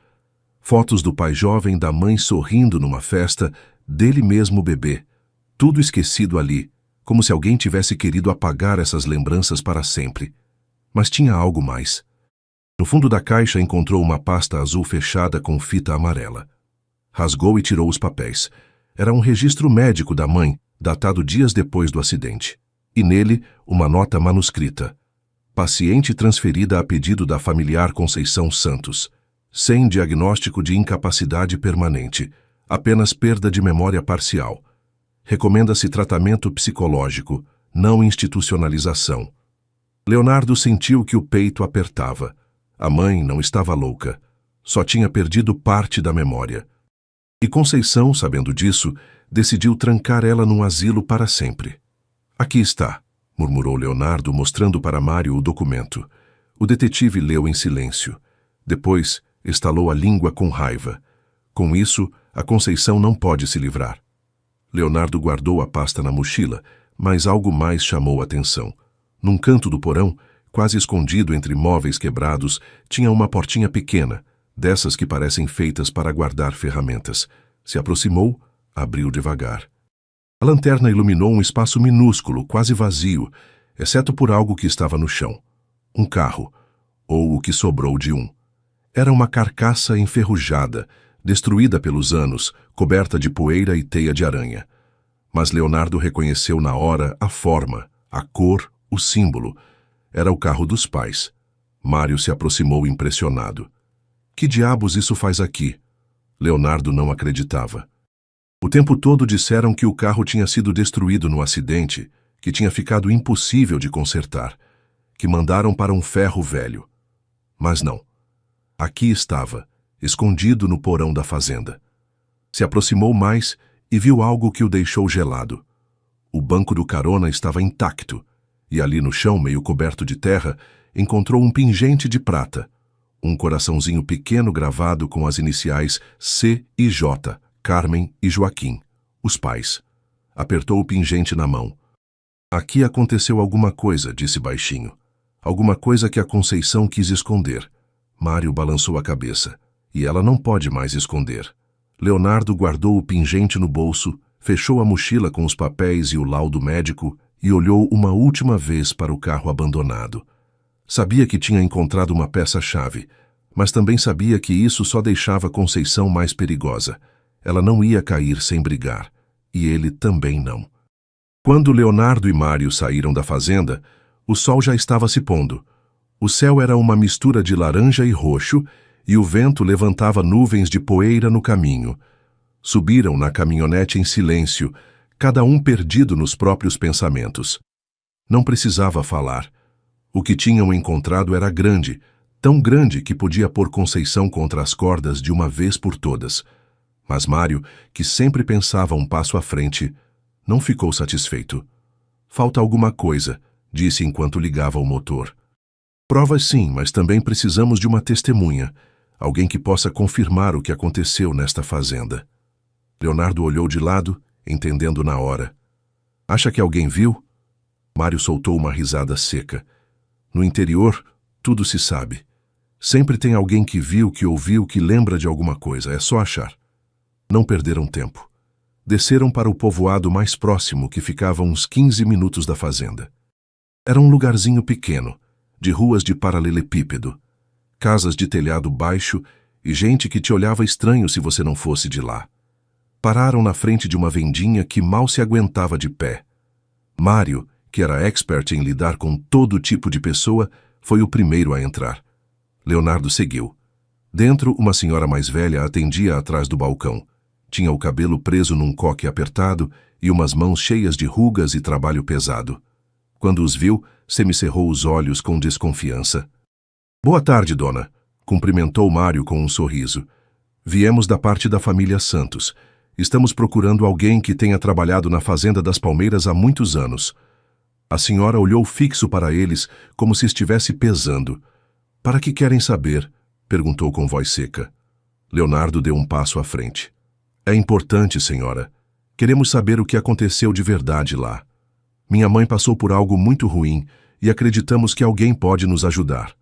Fotos do pai jovem, da mãe sorrindo numa festa, dele mesmo bebê. Tudo esquecido ali, como se alguém tivesse querido apagar essas lembranças para sempre. Mas tinha algo mais. No fundo da caixa encontrou uma pasta azul fechada com fita amarela. Rasgou e tirou os papéis. Era um registro médico da mãe, datado dias depois do acidente. E nele, uma nota manuscrita. Paciente transferida a pedido da familiar Conceição Santos. Sem diagnóstico de incapacidade permanente. Apenas perda de memória parcial. Recomenda-se tratamento psicológico, não institucionalização. Leonardo sentiu que o peito apertava. A mãe não estava louca. Só tinha perdido parte da memória. E Conceição, sabendo disso, decidiu trancar ela num asilo para sempre. — Aqui está, murmurou Leonardo, mostrando para Mário o documento. O detetive leu em silêncio. Depois, estalou a língua com raiva. Com isso, a Conceição não pode se livrar. Leonardo guardou a pasta na mochila, mas algo mais chamou a atenção. Num canto do porão, quase escondido entre móveis quebrados, tinha uma portinha pequena, dessas que parecem feitas para guardar ferramentas. Se aproximou, abriu devagar. A lanterna iluminou um espaço minúsculo, quase vazio, exceto por algo que estava no chão. Um carro, ou o que sobrou de um. Era uma carcaça enferrujada, destruída pelos anos, coberta de poeira e teia de aranha. Mas Leonardo reconheceu na hora a forma, a cor, o símbolo. Era o carro dos pais. Mário se aproximou impressionado. Que diabos isso faz aqui? Leonardo não acreditava. O tempo todo disseram que o carro tinha sido destruído no acidente, que tinha ficado impossível de consertar, que mandaram para um ferro velho. Mas não. Aqui estava, escondido no porão da fazenda. Se aproximou mais e viu algo que o deixou gelado. O banco do carona estava intacto, e ali no chão, meio coberto de terra, encontrou um pingente de prata, um coraçãozinho pequeno gravado com as iniciais C e J, Carmen e Joaquim, os pais. Apertou o pingente na mão. Aqui aconteceu alguma coisa, disse baixinho. Alguma coisa que a Conceição quis esconder. Mário balançou a cabeça. E ela não pode mais esconder. Leonardo guardou o pingente no bolso, fechou a mochila com os papéis e o laudo médico e olhou uma última vez para o carro abandonado. Sabia que tinha encontrado uma peça-chave, mas também sabia que isso só deixava Conceição mais perigosa. Ela não ia cair sem brigar, e ele também não. Quando Leonardo e Mário saíram da fazenda, o sol já estava se pondo. O céu era uma mistura de laranja e roxo, e o vento levantava nuvens de poeira no caminho. Subiram na caminhonete em silêncio, cada um perdido nos próprios pensamentos. Não precisava falar. O que tinham encontrado era grande, tão grande que podia pôr Conceição contra as cordas de uma vez por todas. Mas Mário, que sempre pensava um passo à frente, não ficou satisfeito. Falta alguma coisa, disse enquanto ligava o motor. Provas sim, mas também precisamos de uma testemunha, alguém que possa confirmar o que aconteceu nesta fazenda. Leonardo olhou de lado, entendendo na hora. Acha que alguém viu? Mário soltou uma risada seca. No interior, tudo se sabe. Sempre tem alguém que viu, que ouviu, que lembra de alguma coisa, é só achar. Não perderam tempo. Desceram para o povoado mais próximo, que ficava a uns 15 minutos da fazenda. Era um lugarzinho pequeno, de ruas de paralelepípedo, casas de telhado baixo e gente que te olhava estranho se você não fosse de lá. Pararam na frente de uma vendinha que mal se aguentava de pé. Mário, que era expert em lidar com todo tipo de pessoa, foi o primeiro a entrar. Leonardo seguiu. Dentro, uma senhora mais velha atendia atrás do balcão. Tinha o cabelo preso num coque apertado e umas mãos cheias de rugas e trabalho pesado. Quando os viu, semicerrou os olhos com desconfiança. Boa tarde, dona, cumprimentou Mário com um sorriso. Viemos da parte da família Santos. Estamos procurando alguém que tenha trabalhado na Fazenda das Palmeiras há muitos anos. A senhora olhou fixo para eles, como se estivesse pesando. Para que querem saber? Perguntou com voz seca. Leonardo deu um passo à frente. É importante, senhora. Queremos saber o que aconteceu de verdade lá. Minha mãe passou por algo muito ruim e acreditamos que alguém pode nos ajudar.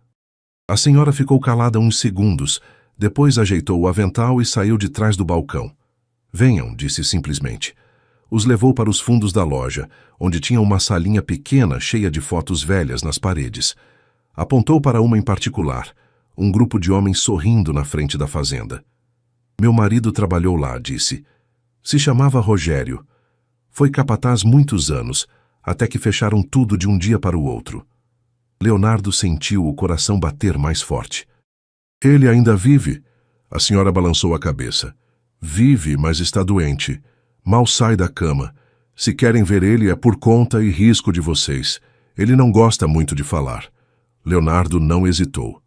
A senhora ficou calada uns segundos, depois ajeitou o avental e saiu de trás do balcão. Venham, disse simplesmente. Os levou para os fundos da loja, onde tinha uma salinha pequena cheia de fotos velhas nas paredes. Apontou para uma em particular, um grupo de homens sorrindo na frente da fazenda. Meu marido trabalhou lá, disse. Se chamava Rogério. Foi capataz muitos anos, até que fecharam tudo de um dia para o outro. Leonardo sentiu o coração bater mais forte. Ele ainda vive? A senhora balançou a cabeça. Vive, mas está doente. Mal sai da cama. Se querem ver ele é por conta e risco de vocês. Ele não gosta muito de falar. Leonardo não hesitou.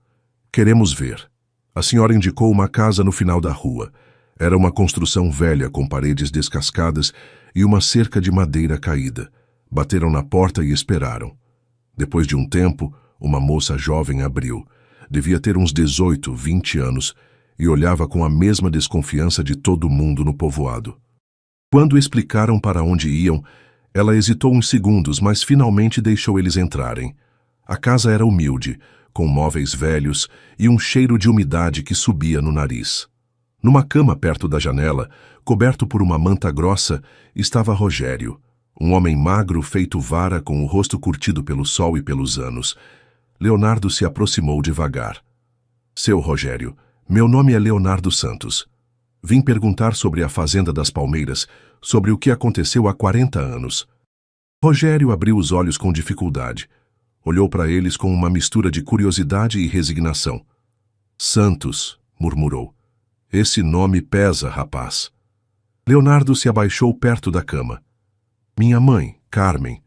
Queremos ver. A senhora indicou uma casa no final da rua. Era uma construção velha com paredes descascadas e uma cerca de madeira caída. Bateram na porta e esperaram. Depois de um tempo, Uma moça jovem abriu. Devia ter uns 18, 20 anos e olhava com a mesma desconfiança de todo mundo no povoado. Quando explicaram para onde iam, ela hesitou uns segundos, mas finalmente deixou eles entrarem. A casa era humilde, com móveis velhos e um cheiro de umidade que subia no nariz. Numa cama perto da janela, coberto por uma manta grossa, estava Rogério, um homem magro feito vara com o rosto curtido pelo sol e pelos anos. Leonardo se aproximou devagar. Seu Rogério, meu nome é Leonardo Santos. Vim perguntar sobre a Fazenda das Palmeiras, sobre o que aconteceu há 40 anos. Rogério abriu os olhos com dificuldade. Olhou para eles com uma mistura de curiosidade e resignação. Santos, murmurou. Esse nome pesa, rapaz. Leonardo se abaixou perto da cama. Minha mãe, Carmen.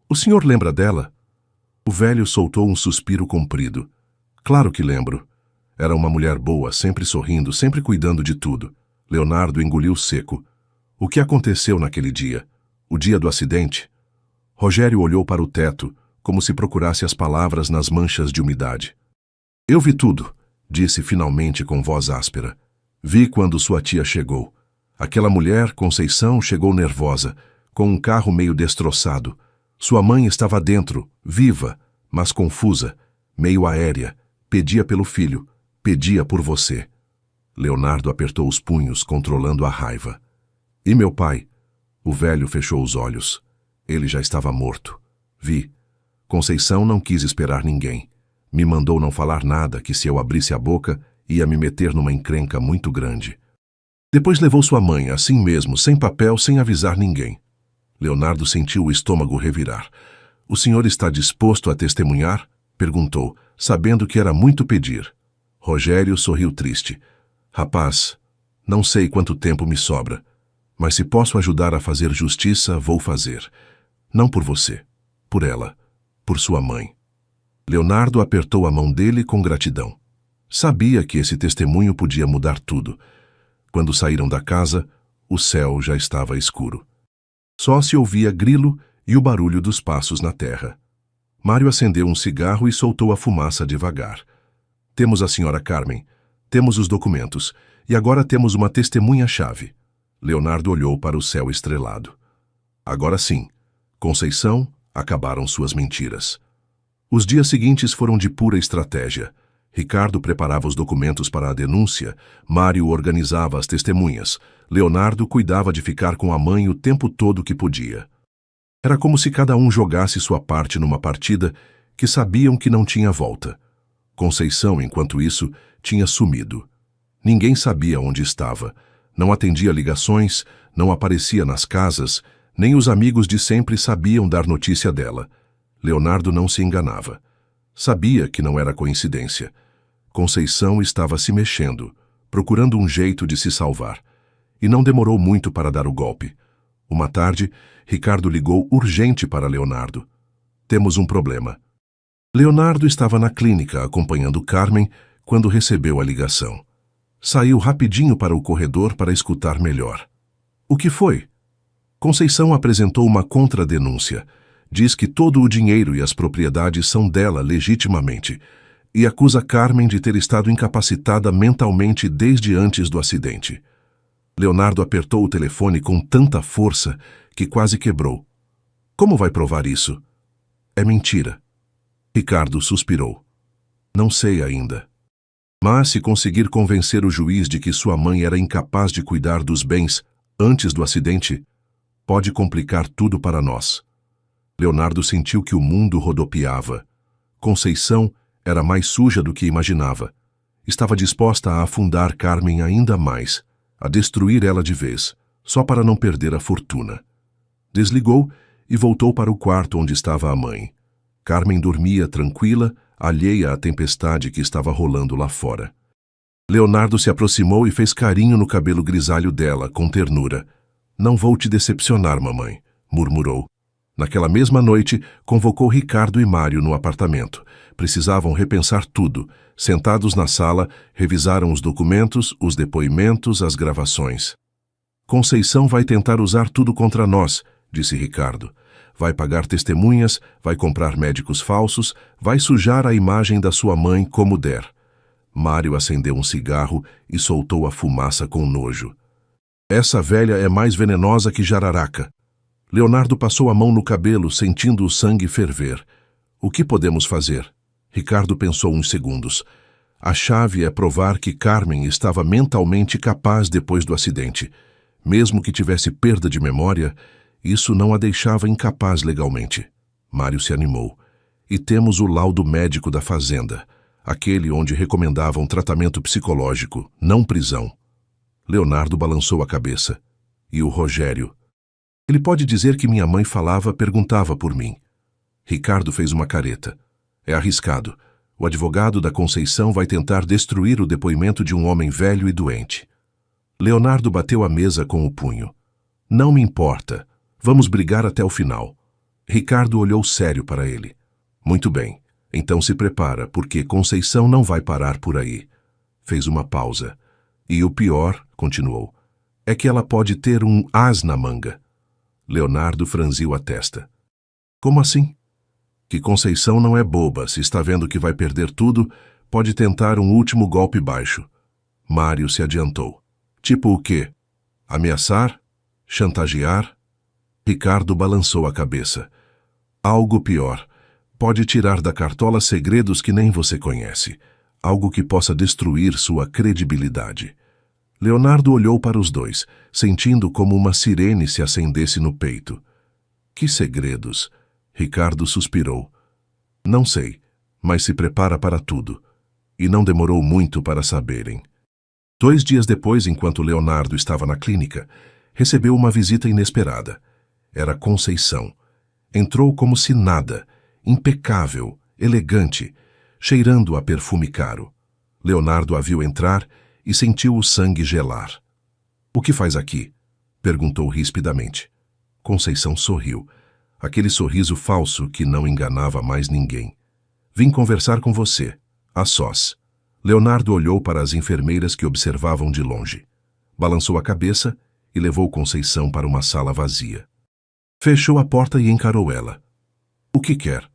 O senhor lembra dela? O velho soltou um suspiro comprido. Claro que lembro. Era uma mulher boa, sempre sorrindo, sempre cuidando de tudo. Leonardo engoliu seco. O que aconteceu naquele dia? O dia do acidente? Rogério olhou para o teto, como se procurasse as palavras nas manchas de umidade. Eu vi tudo, disse finalmente com voz áspera. Vi quando sua tia chegou. Aquela mulher, Conceição, chegou nervosa, com um carro meio destroçado. Sua mãe estava dentro, viva, mas confusa, meio aérea. Pedia pelo filho, pedia por você. Leonardo apertou os punhos, controlando a raiva. E meu pai? O velho fechou os olhos. Ele já estava morto. Vi. Conceição não quis esperar ninguém. Me mandou não falar nada, que se eu abrisse a boca, ia me meter numa encrenca muito grande. Depois levou sua mãe, assim mesmo, sem papel, sem avisar ninguém. Leonardo sentiu o estômago revirar. O senhor está disposto a testemunhar? Perguntou, sabendo que era muito pedir. Rogério sorriu triste. Rapaz, não sei quanto tempo me sobra, mas se posso ajudar a fazer justiça, vou fazer. Não por você, por ela, por sua mãe. Leonardo apertou a mão dele com gratidão. Sabia que esse testemunho podia mudar tudo. Quando saíram da casa, o céu já estava escuro. Só se ouvia grilo e o barulho dos passos na terra. Mário acendeu um cigarro e soltou a fumaça devagar. Temos a senhora Carmen, temos os documentos, e agora temos uma testemunha-chave. Leonardo olhou para o céu estrelado. Agora sim, Conceição, acabaram suas mentiras. Os dias seguintes foram de pura estratégia. Ricardo preparava os documentos para a denúncia, Mário organizava as testemunhas, Leonardo cuidava de ficar com a mãe o tempo todo que podia. Era como se cada um jogasse sua parte numa partida que sabiam que não tinha volta. Conceição, enquanto isso, tinha sumido. Ninguém sabia onde estava, não atendia ligações, não aparecia nas casas, nem os amigos de sempre sabiam dar notícia dela. Leonardo não se enganava. Sabia que não era coincidência. Conceição estava se mexendo, procurando um jeito de se salvar. E não demorou muito para dar o golpe. Uma tarde, Ricardo ligou urgente para Leonardo. Temos um problema. Leonardo estava na clínica acompanhando Carmen quando recebeu a ligação. Saiu rapidinho para o corredor para escutar melhor. O que foi? Conceição apresentou uma contradenúncia. Diz que todo o dinheiro e as propriedades são dela legitimamente e acusa Carmen de ter estado incapacitada mentalmente desde antes do acidente. Leonardo apertou o telefone com tanta força que quase quebrou. Como vai provar isso? É mentira. Ricardo suspirou. Não sei ainda. Mas se conseguir convencer o juiz de que sua mãe era incapaz de cuidar dos bens antes do acidente, pode complicar tudo para nós. Leonardo sentiu que o mundo rodopiava. Conceição era mais suja do que imaginava. Estava disposta a afundar Carmen ainda mais, a destruir ela de vez, só para não perder a fortuna. Desligou e voltou para o quarto onde estava a mãe. Carmen dormia tranquila, alheia à tempestade que estava rolando lá fora. Leonardo se aproximou e fez carinho no cabelo grisalho dela, com ternura. Não vou te decepcionar, mamãe, murmurou. Naquela mesma noite, convocou Ricardo e Mário no apartamento. Precisavam repensar tudo. Sentados na sala, revisaram os documentos, os depoimentos, as gravações. Conceição vai tentar usar tudo contra nós, disse Ricardo. vai pagar testemunhas, vai comprar médicos falsos, vai sujar a imagem da sua mãe como der. Mário acendeu um cigarro e soltou a fumaça com nojo. Essa velha é mais venenosa que jararaca. Leonardo passou a mão no cabelo, sentindo o sangue ferver. O que podemos fazer? Ricardo pensou uns segundos. A chave é provar que Carmen estava mentalmente capaz depois do acidente. Mesmo que tivesse perda de memória, isso não a deixava incapaz legalmente. Mário se animou. E temos o laudo médico da fazenda, aquele onde recomendavam tratamento psicológico, não prisão. Leonardo balançou a cabeça. E o Rogério? Ele pode dizer que minha mãe perguntava por mim. Ricardo fez uma careta. É arriscado. O advogado da Conceição vai tentar destruir o depoimento de um homem velho e doente. Leonardo bateu a mesa com o punho. Não me importa. Vamos brigar até o final. Ricardo olhou sério para ele. Muito bem. Então se prepara, porque Conceição não vai parar por aí. Fez uma pausa. E o pior, continuou, é que ela pode ter um as na manga. Leonardo franziu a testa. Como assim? Que Conceição não é boba, se está vendo que vai perder tudo, pode tentar um último golpe baixo. Mário se adiantou. Tipo o quê? Ameaçar? Chantagear? Ricardo balançou a cabeça. Algo pior. Pode tirar da cartola segredos que nem você conhece. Algo que possa destruir sua credibilidade. Leonardo olhou para os dois, sentindo como uma sirene se acendesse no peito. Que segredos? Ricardo suspirou. Não sei, mas se prepara para tudo. E não demorou muito para saberem. 2 dias depois, enquanto Leonardo estava na clínica, recebeu uma visita inesperada. Era Conceição. Entrou como se nada, impecável, elegante, cheirando a perfume caro. Leonardo a viu entrar e sentiu o sangue gelar. O que faz aqui? Perguntou rispidamente. Conceição sorriu. Aquele sorriso falso que não enganava mais ninguém. Vim conversar com você, a sós. Leonardo olhou para as enfermeiras que observavam de longe. Balançou a cabeça e levou Conceição para uma sala vazia. Fechou a porta e encarou ela. O que quer?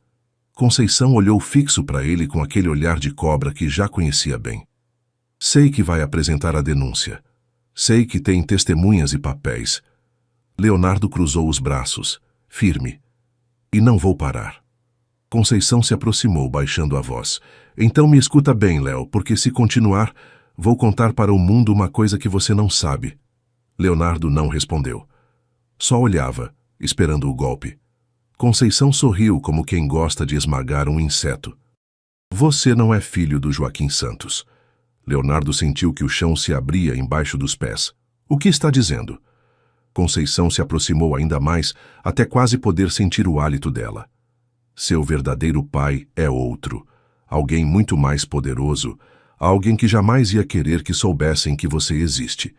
Conceição olhou fixo para ele com aquele olhar de cobra que já conhecia bem. Sei que vai apresentar a denúncia. Sei que tem testemunhas e papéis. Leonardo cruzou os braços, firme. E não vou parar. Conceição se aproximou, baixando a voz. Então me escuta bem, Léo, porque se continuar, vou contar para o mundo uma coisa que você não sabe. Leonardo não respondeu. Só olhava, esperando o golpe. Conceição sorriu como quem gosta de esmagar um inseto. Você não é filho do Joaquim Santos. Leonardo sentiu que o chão se abria embaixo dos pés. O que está dizendo? Conceição se aproximou ainda mais, até quase poder sentir o hálito dela. Seu verdadeiro pai é outro. Alguém muito mais poderoso. Alguém que jamais ia querer que soubessem que você existe.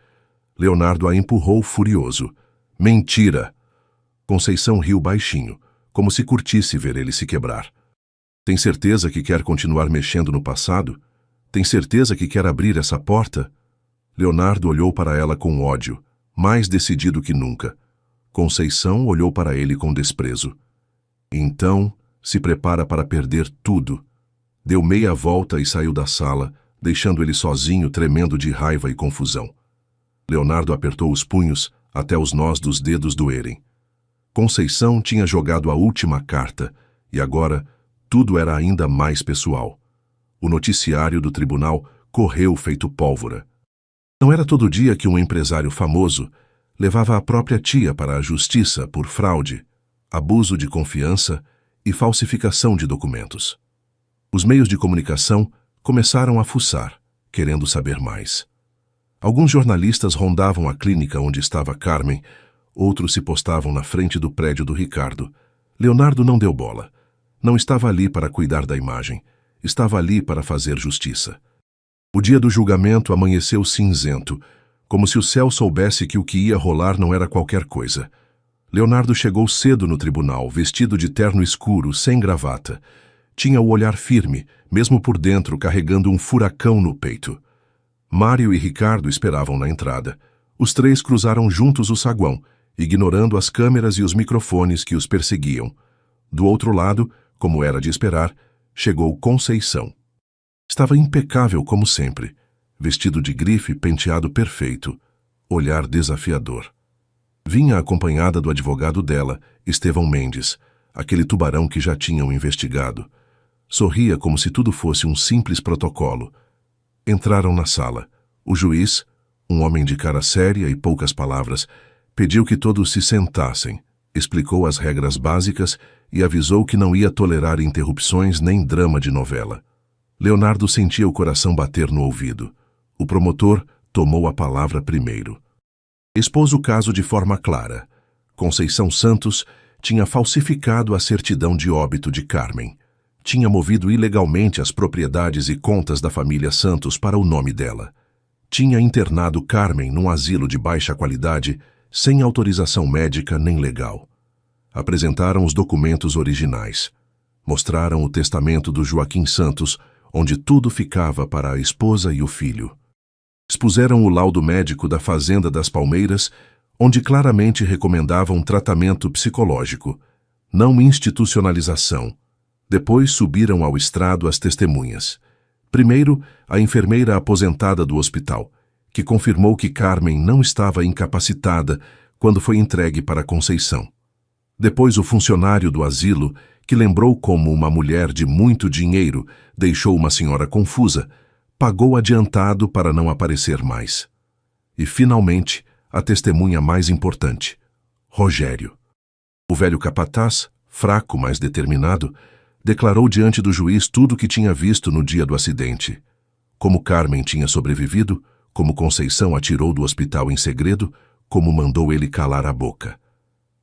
Leonardo a empurrou furioso. Mentira! Conceição riu baixinho, como se curtisse ver ele se quebrar. Tem certeza que quer continuar mexendo no passado? Tem certeza que quer abrir essa porta? Leonardo olhou para ela com ódio, mais decidido que nunca. Conceição olhou para ele com desprezo. Então, se prepara para perder tudo. Deu meia volta e saiu da sala, deixando ele sozinho, tremendo de raiva e confusão. Leonardo apertou os punhos até os nós dos dedos doerem. Conceição tinha jogado a última carta, e agora tudo era ainda mais pessoal. O noticiário do tribunal correu feito pólvora. Não era todo dia que um empresário famoso levava a própria tia para a justiça por fraude, abuso de confiança e falsificação de documentos. Os meios de comunicação começaram a fuçar, querendo saber mais. Alguns jornalistas rondavam a clínica onde estava Carmen, outros se postavam na frente do prédio do Ricardo. Leonardo não deu bola. Não estava ali para cuidar da imagem. Estava ali para fazer justiça. O dia do julgamento amanheceu cinzento, como se o céu soubesse que o que ia rolar não era qualquer coisa. Leonardo chegou cedo no tribunal, vestido de terno escuro, sem gravata. Tinha o olhar firme, mesmo por dentro carregando um furacão no peito. Mário e Ricardo esperavam na entrada. Os três cruzaram juntos o saguão, ignorando as câmeras e os microfones que os perseguiam. Do outro lado, como era de esperar, chegou Conceição. Estava impecável como sempre, vestido de grife, penteado perfeito, olhar desafiador. Vinha acompanhada do advogado dela, Estevão Mendes, aquele tubarão que já tinham investigado. Sorria como se tudo fosse um simples protocolo. Entraram na sala. O juiz, um homem de cara séria e poucas palavras, pediu que todos se sentassem, explicou as regras básicas e avisou que não ia tolerar interrupções nem drama de novela. Leonardo sentia o coração bater no ouvido. O promotor tomou a palavra primeiro. Expôs o caso de forma clara. Conceição Santos tinha falsificado a certidão de óbito de Carmen. Tinha movido ilegalmente as propriedades e contas da família Santos para o nome dela. Tinha internado Carmen num asilo de baixa qualidade, sem autorização médica nem legal. Apresentaram os documentos originais. Mostraram o testamento do Joaquim Santos, onde tudo ficava para a esposa e o filho. Expuseram o laudo médico da Fazenda das Palmeiras, onde claramente recomendavam tratamento psicológico, não institucionalização. Depois subiram ao estrado as testemunhas. Primeiro, a enfermeira aposentada do hospital, que confirmou que Carmen não estava incapacitada quando foi entregue para Conceição. Depois, o funcionário do asilo, que lembrou como uma mulher de muito dinheiro deixou uma senhora confusa, pagou adiantado para não aparecer mais. E, finalmente, a testemunha mais importante, Rogério. O velho capataz, fraco, mas determinado, declarou diante do juiz tudo o que tinha visto no dia do acidente. Como Carmen tinha sobrevivido, como Conceição atirou do hospital em segredo, como mandou ele calar a boca.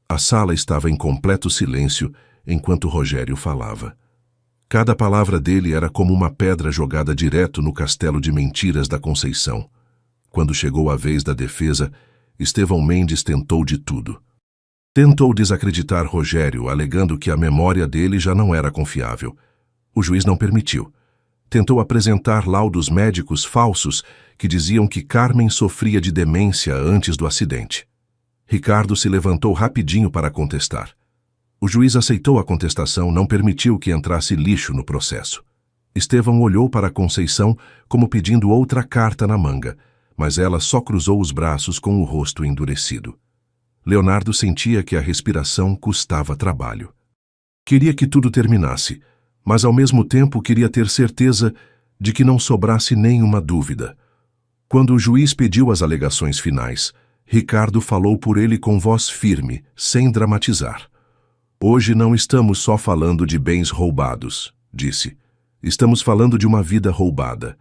A sala estava em completo silêncio enquanto Rogério falava. Cada palavra dele era como uma pedra jogada direto no castelo de mentiras da Conceição. Quando chegou a vez da defesa, Estevão Mendes tentou de tudo. Tentou desacreditar Rogério, alegando que a memória dele já não era confiável. O juiz não permitiu. Tentou apresentar laudos médicos falsos que diziam que Carmen sofria de demência antes do acidente. Ricardo se levantou rapidinho para contestar. O juiz aceitou a contestação, não permitiu que entrasse lixo no processo. Estevão olhou para Conceição como pedindo outra carta na manga, mas ela só cruzou os braços com o rosto endurecido. Leonardo sentia que a respiração custava trabalho. Queria que tudo terminasse, mas ao mesmo tempo queria ter certeza de que não sobrasse nenhuma dúvida. Quando o juiz pediu as alegações finais, Ricardo falou por ele com voz firme, sem dramatizar. Hoje não estamos só falando de bens roubados, disse. Estamos falando de uma vida roubada.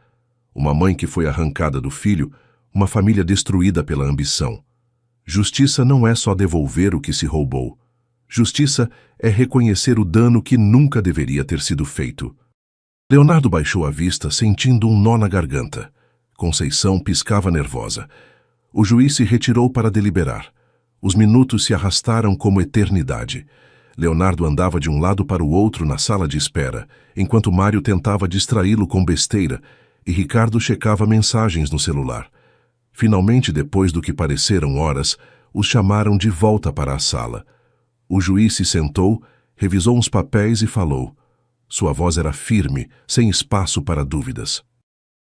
Uma mãe que foi arrancada do filho, uma família destruída pela ambição. Justiça não é só devolver o que se roubou. Justiça é reconhecer o dano que nunca deveria ter sido feito. Leonardo baixou a vista, sentindo um nó na garganta. Conceição piscava nervosa. O juiz se retirou para deliberar. Os minutos se arrastaram como eternidade. Leonardo andava de um lado para o outro na sala de espera, enquanto Mário tentava distraí-lo com besteira e Ricardo checava mensagens no celular. Finalmente, depois do que pareceram horas, os chamaram de volta para a sala. O juiz se sentou, revisou uns papéis e falou. Sua voz era firme, sem espaço para dúvidas.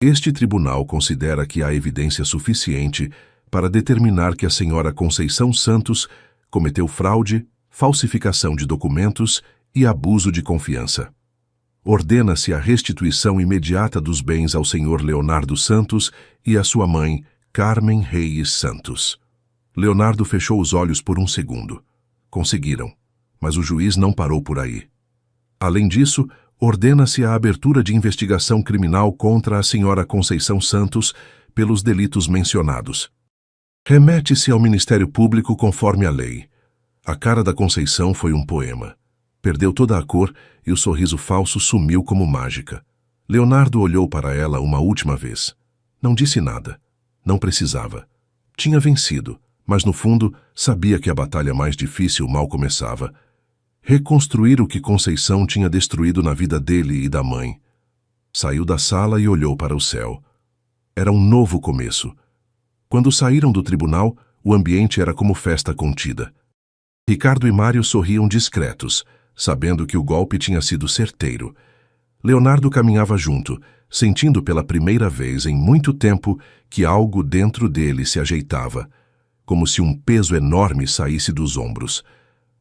Este tribunal considera que há evidência suficiente para determinar que a senhora Conceição Santos cometeu fraude, falsificação de documentos e abuso de confiança. Ordena-se a restituição imediata dos bens ao senhor Leonardo Santos e à sua mãe, Carmen Reis Santos. Leonardo fechou os olhos por um segundo. Conseguiram, mas o juiz não parou por aí. Além disso, ordena-se a abertura de investigação criminal contra a senhora Conceição Santos pelos delitos mencionados. Remete-se ao Ministério Público conforme a lei. A cara da Conceição foi um poema. Perdeu toda a cor e o sorriso falso sumiu como mágica. Leonardo olhou para ela uma última vez. Não disse nada. Não precisava. Tinha vencido, mas no fundo sabia que a batalha mais difícil mal começava. Reconstruir o que Conceição tinha destruído na vida dele e da mãe. Saiu da sala e olhou para o céu. Era um novo começo. Quando saíram do tribunal, O ambiente era como festa contida. Ricardo e Mário sorriam discretos, sabendo que o golpe tinha sido certeiro. Leonardo caminhava junto, sentindo pela primeira vez em muito tempo que algo dentro dele se ajeitava, como se um peso enorme saísse dos ombros.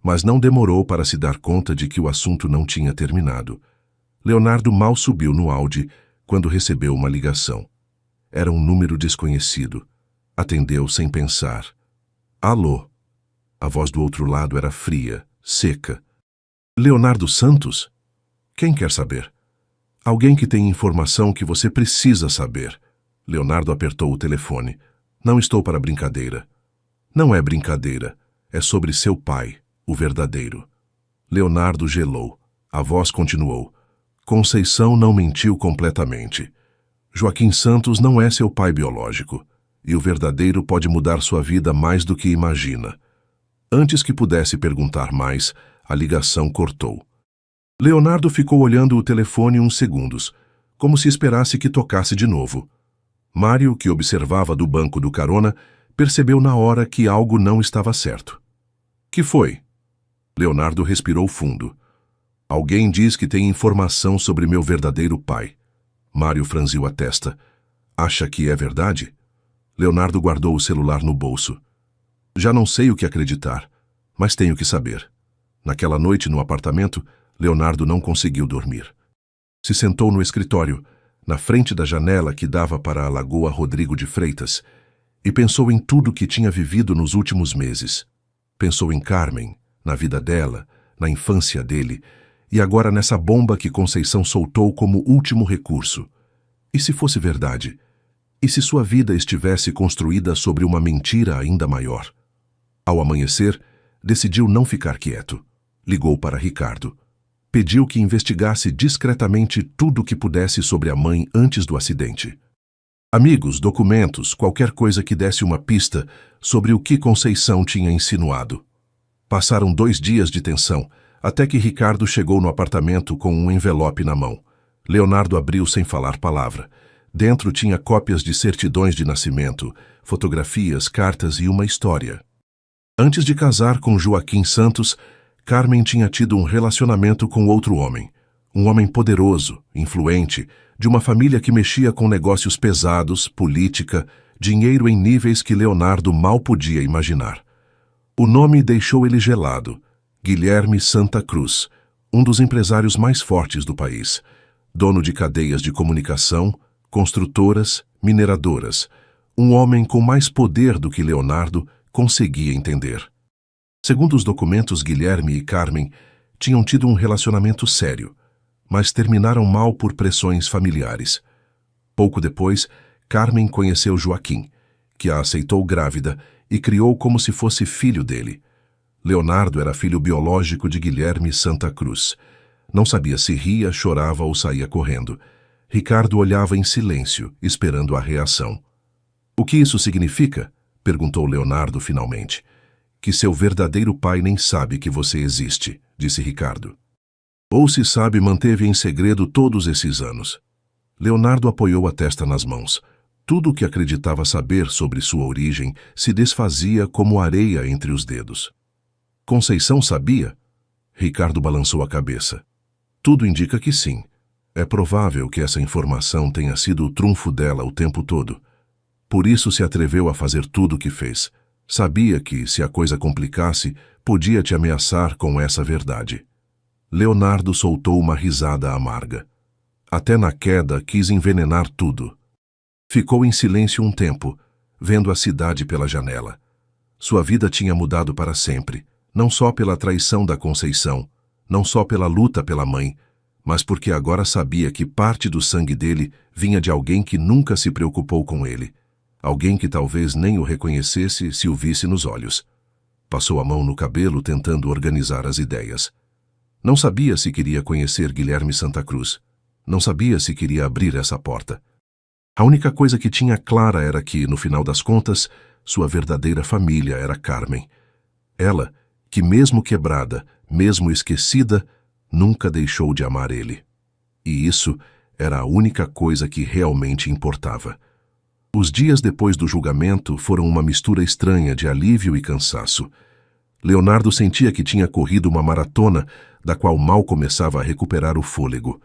Mas não demorou para se dar conta de que o assunto não tinha terminado. Leonardo mal subiu no Audi quando recebeu uma ligação. Era um número desconhecido. Atendeu sem pensar. Alô? A voz do outro lado era fria, seca. Leonardo Santos? Quem quer saber? Alguém que tem informação que você precisa saber. Leonardo apertou o telefone. Não estou para brincadeira. Não é brincadeira. É sobre seu pai, o verdadeiro. Leonardo gelou. A voz continuou. Conceição não mentiu completamente. Joaquim Santos não é seu pai biológico. E o verdadeiro pode mudar sua vida mais do que imagina. Antes que pudesse perguntar mais, a ligação cortou. Leonardo ficou olhando o telefone uns segundos, como se esperasse que tocasse de novo. Mário, que observava do banco do carona, percebeu na hora que algo não estava certo. Que foi? Leonardo respirou fundo. Alguém diz que tem informação sobre meu verdadeiro pai. Mário franziu a testa. Acha que é verdade? Leonardo guardou o celular no bolso. Já não sei o que acreditar, mas tenho que saber. Naquela noite no apartamento, Leonardo não conseguiu dormir. Se sentou no escritório, na frente da janela que dava para a Lagoa Rodrigo de Freitas, e pensou em tudo que tinha vivido nos últimos meses. Pensou em Carmen, na vida dela, na infância dele, e agora nessa bomba que Conceição soltou como último recurso. E se fosse verdade? E se sua vida estivesse construída sobre uma mentira ainda maior? Ao amanhecer, decidiu não ficar quieto. Ligou para Ricardo. Pediu que investigasse discretamente tudo o que pudesse sobre a mãe antes do acidente. Amigos, documentos, qualquer coisa que desse uma pista sobre o que Conceição tinha insinuado. Passaram 2 dias de tensão, até que Ricardo chegou no apartamento com um envelope na mão. Leonardo abriu sem falar palavra. Dentro tinha cópias de certidões de nascimento, fotografias, cartas e uma história. Antes de casar com Joaquim Santos, Carmen tinha tido um relacionamento com outro homem. Um homem poderoso, influente, de uma família que mexia com negócios pesados, política, dinheiro em níveis que Leonardo mal podia imaginar. O nome deixou ele gelado. Guilherme Santa Cruz, um dos empresários mais fortes do país. Dono de cadeias de comunicação, construtoras, mineradoras. Um homem com mais poder do que Leonardo conseguia entender. Segundo os documentos, Guilherme e Carmen tinham tido um relacionamento sério, mas terminaram mal por pressões familiares. Pouco depois, Carmen conheceu Joaquim, que a aceitou grávida e criou como se fosse filho dele. Leonardo era filho biológico de Guilherme Santa Cruz. Não sabia se ria, chorava ou saía correndo. Ricardo olhava em silêncio, esperando a reação. O que isso significa? Perguntou Leonardo finalmente. Que seu verdadeiro pai nem sabe que você existe, disse Ricardo. Ou se sabe, manteve em segredo todos esses anos. Leonardo apoiou a testa nas mãos. Tudo o que acreditava saber sobre sua origem se desfazia como areia entre os dedos. Conceição sabia? Ricardo balançou a cabeça. Tudo indica que sim. É provável que essa informação tenha sido o trunfo dela o tempo todo. Por isso se atreveu a fazer tudo o que fez. Sabia que, se a coisa complicasse, podia te ameaçar com essa verdade. Leonardo soltou uma risada amarga. Até na queda quis envenenar tudo. Ficou em silêncio um tempo, vendo a cidade pela janela. Sua vida tinha mudado para sempre, não só pela traição da Conceição, não só pela luta pela mãe, mas porque agora sabia que parte do sangue dele vinha de alguém que nunca se preocupou com ele. Alguém que talvez nem o reconhecesse se o visse nos olhos. Passou a mão no cabelo tentando organizar as ideias. Não sabia se queria conhecer Guilherme Santa Cruz. Não sabia se queria abrir essa porta. A única coisa que tinha clara era que, no final das contas, sua verdadeira família era Carmen. Ela, que mesmo quebrada, mesmo esquecida, nunca deixou de amar ele. E isso era a única coisa que realmente importava. Os dias depois do julgamento foram uma mistura estranha de alívio e cansaço. Leonardo sentia que tinha corrido uma maratona, da qual mal começava a recuperar o fôlego.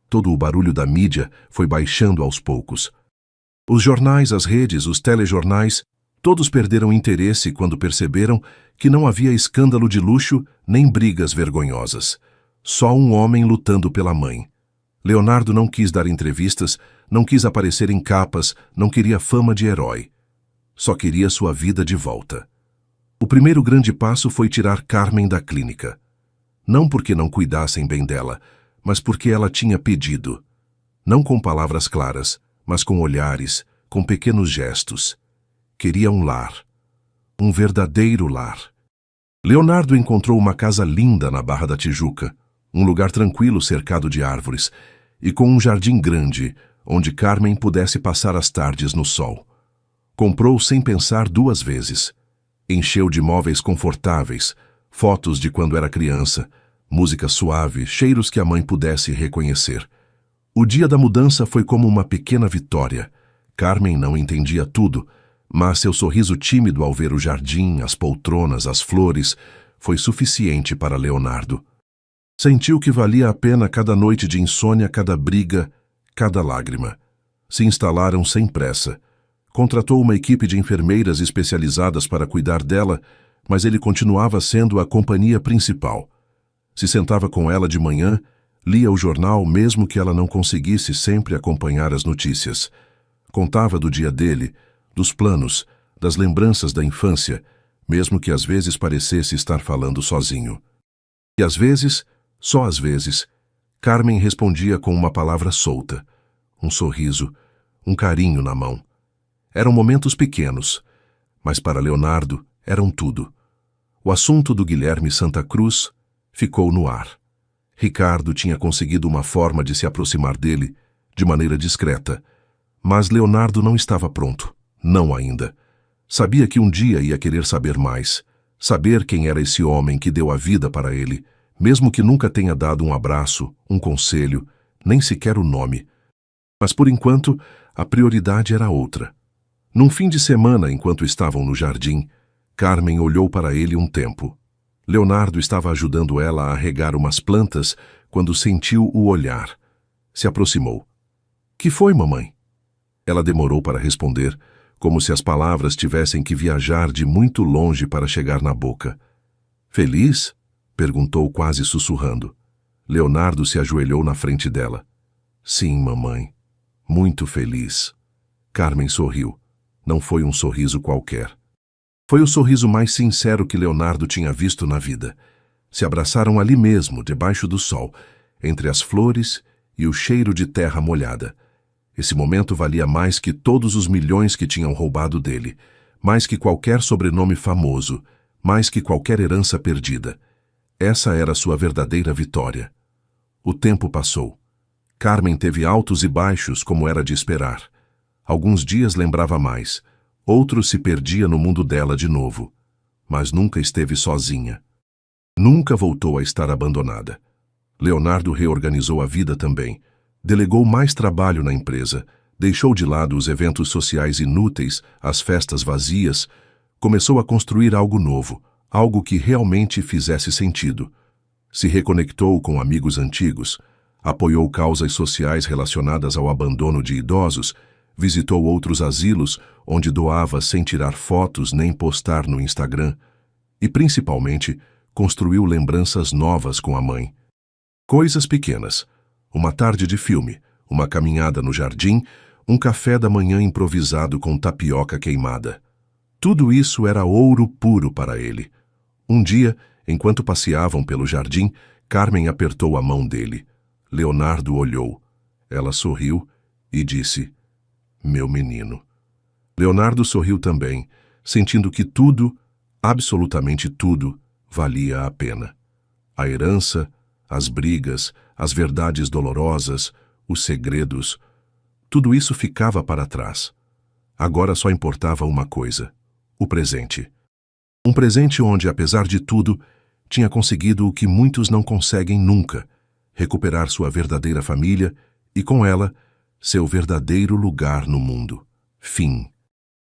Todo o barulho da mídia foi baixando aos poucos. Os jornais, as redes, os telejornais, todos perderam interesse quando perceberam que não havia escândalo de luxo nem brigas vergonhosas. Só um homem lutando pela mãe. Leonardo não quis dar entrevistas, não quis aparecer em capas, não queria fama de herói. Só queria sua vida de volta. O primeiro grande passo foi tirar Carmen da clínica. Não porque não cuidassem bem dela, mas porque ela tinha pedido. Não com palavras claras, mas com olhares, com pequenos gestos. Queria um lar. Um verdadeiro lar. Leonardo encontrou uma casa linda na Barra da Tijuca, um lugar tranquilo cercado de árvores, e com um jardim grande, onde Carmen pudesse passar as tardes no sol. Comprou sem pensar 2 vezes. Encheu de móveis confortáveis, fotos de quando era criança, música suave, cheiros que a mãe pudesse reconhecer. O dia da mudança foi como uma pequena vitória. Carmen não entendia tudo, mas seu sorriso tímido ao ver o jardim, as poltronas, as flores, foi suficiente para Leonardo. Sentiu que valia a pena cada noite de insônia, cada briga, cada lágrima. Se instalaram sem pressa. Contratou uma equipe de enfermeiras especializadas para cuidar dela, mas ele continuava sendo a companhia principal. Se sentava com ela de manhã, lia o jornal mesmo que ela não conseguisse sempre acompanhar as notícias. Contava do dia dele, dos planos, das lembranças da infância, mesmo que às vezes parecesse estar falando sozinho. E às vezes, só às vezes, Carmen respondia com uma palavra solta, um sorriso, um carinho na mão. Eram momentos pequenos, mas para Leonardo eram tudo. O assunto do Guilherme Santa Cruz ficou no ar. Ricardo tinha conseguido uma forma de se aproximar dele, de maneira discreta, mas Leonardo não estava pronto, não ainda. Sabia que um dia ia querer saber mais, saber quem era esse homem que deu a vida para ele, mesmo que nunca tenha dado um abraço, um conselho, nem sequer o nome. Mas por enquanto, a prioridade era outra. Num fim de semana, enquanto estavam no jardim, Carmen olhou para ele um tempo. Leonardo estava ajudando ela a regar umas plantas quando sentiu o olhar. Se aproximou. "Que foi, mamãe?" Ela demorou para responder, como se as palavras tivessem que viajar de muito longe para chegar na boca. "Feliz?" perguntou quase sussurrando. Leonardo se ajoelhou na frente dela. "Sim, mamãe. Muito feliz." Carmen sorriu. Não foi um sorriso qualquer. Foi o sorriso mais sincero que Leonardo tinha visto na vida. Se abraçaram ali mesmo, debaixo do sol, entre as flores e o cheiro de terra molhada. Esse momento valia mais que todos os milhões que tinham roubado dele, mais que qualquer sobrenome famoso, mais que qualquer herança perdida. Essa era sua verdadeira vitória. O tempo passou. Carmen teve altos e baixos, como era de esperar. Alguns dias lembrava mais, outros se perdia no mundo dela de novo. Mas nunca esteve sozinha. Nunca voltou a estar abandonada. Leonardo reorganizou a vida também. Delegou mais trabalho na empresa, deixou de lado os eventos sociais inúteis, as festas vazias, começou a construir algo novo, algo que realmente fizesse sentido. Se reconectou com amigos antigos, apoiou causas sociais relacionadas ao abandono de idosos, visitou outros asilos onde doava sem tirar fotos nem postar no Instagram e, principalmente, construiu lembranças novas com a mãe. Coisas pequenas. Uma tarde de filme, uma caminhada no jardim, um café da manhã improvisado com tapioca queimada. Tudo isso era ouro puro para ele. Um dia, enquanto passeavam pelo jardim, Carmen apertou a mão dele. Leonardo olhou. Ela sorriu e disse: "Meu menino." Leonardo sorriu também, sentindo que tudo, absolutamente tudo, valia a pena. A herança, as brigas, as verdades dolorosas, os segredos, tudo isso ficava para trás. Agora só importava uma coisa: o presente. Um presente onde, apesar de tudo, tinha conseguido o que muitos não conseguem nunca: recuperar sua verdadeira família e, com ela, seu verdadeiro lugar no mundo. Fim.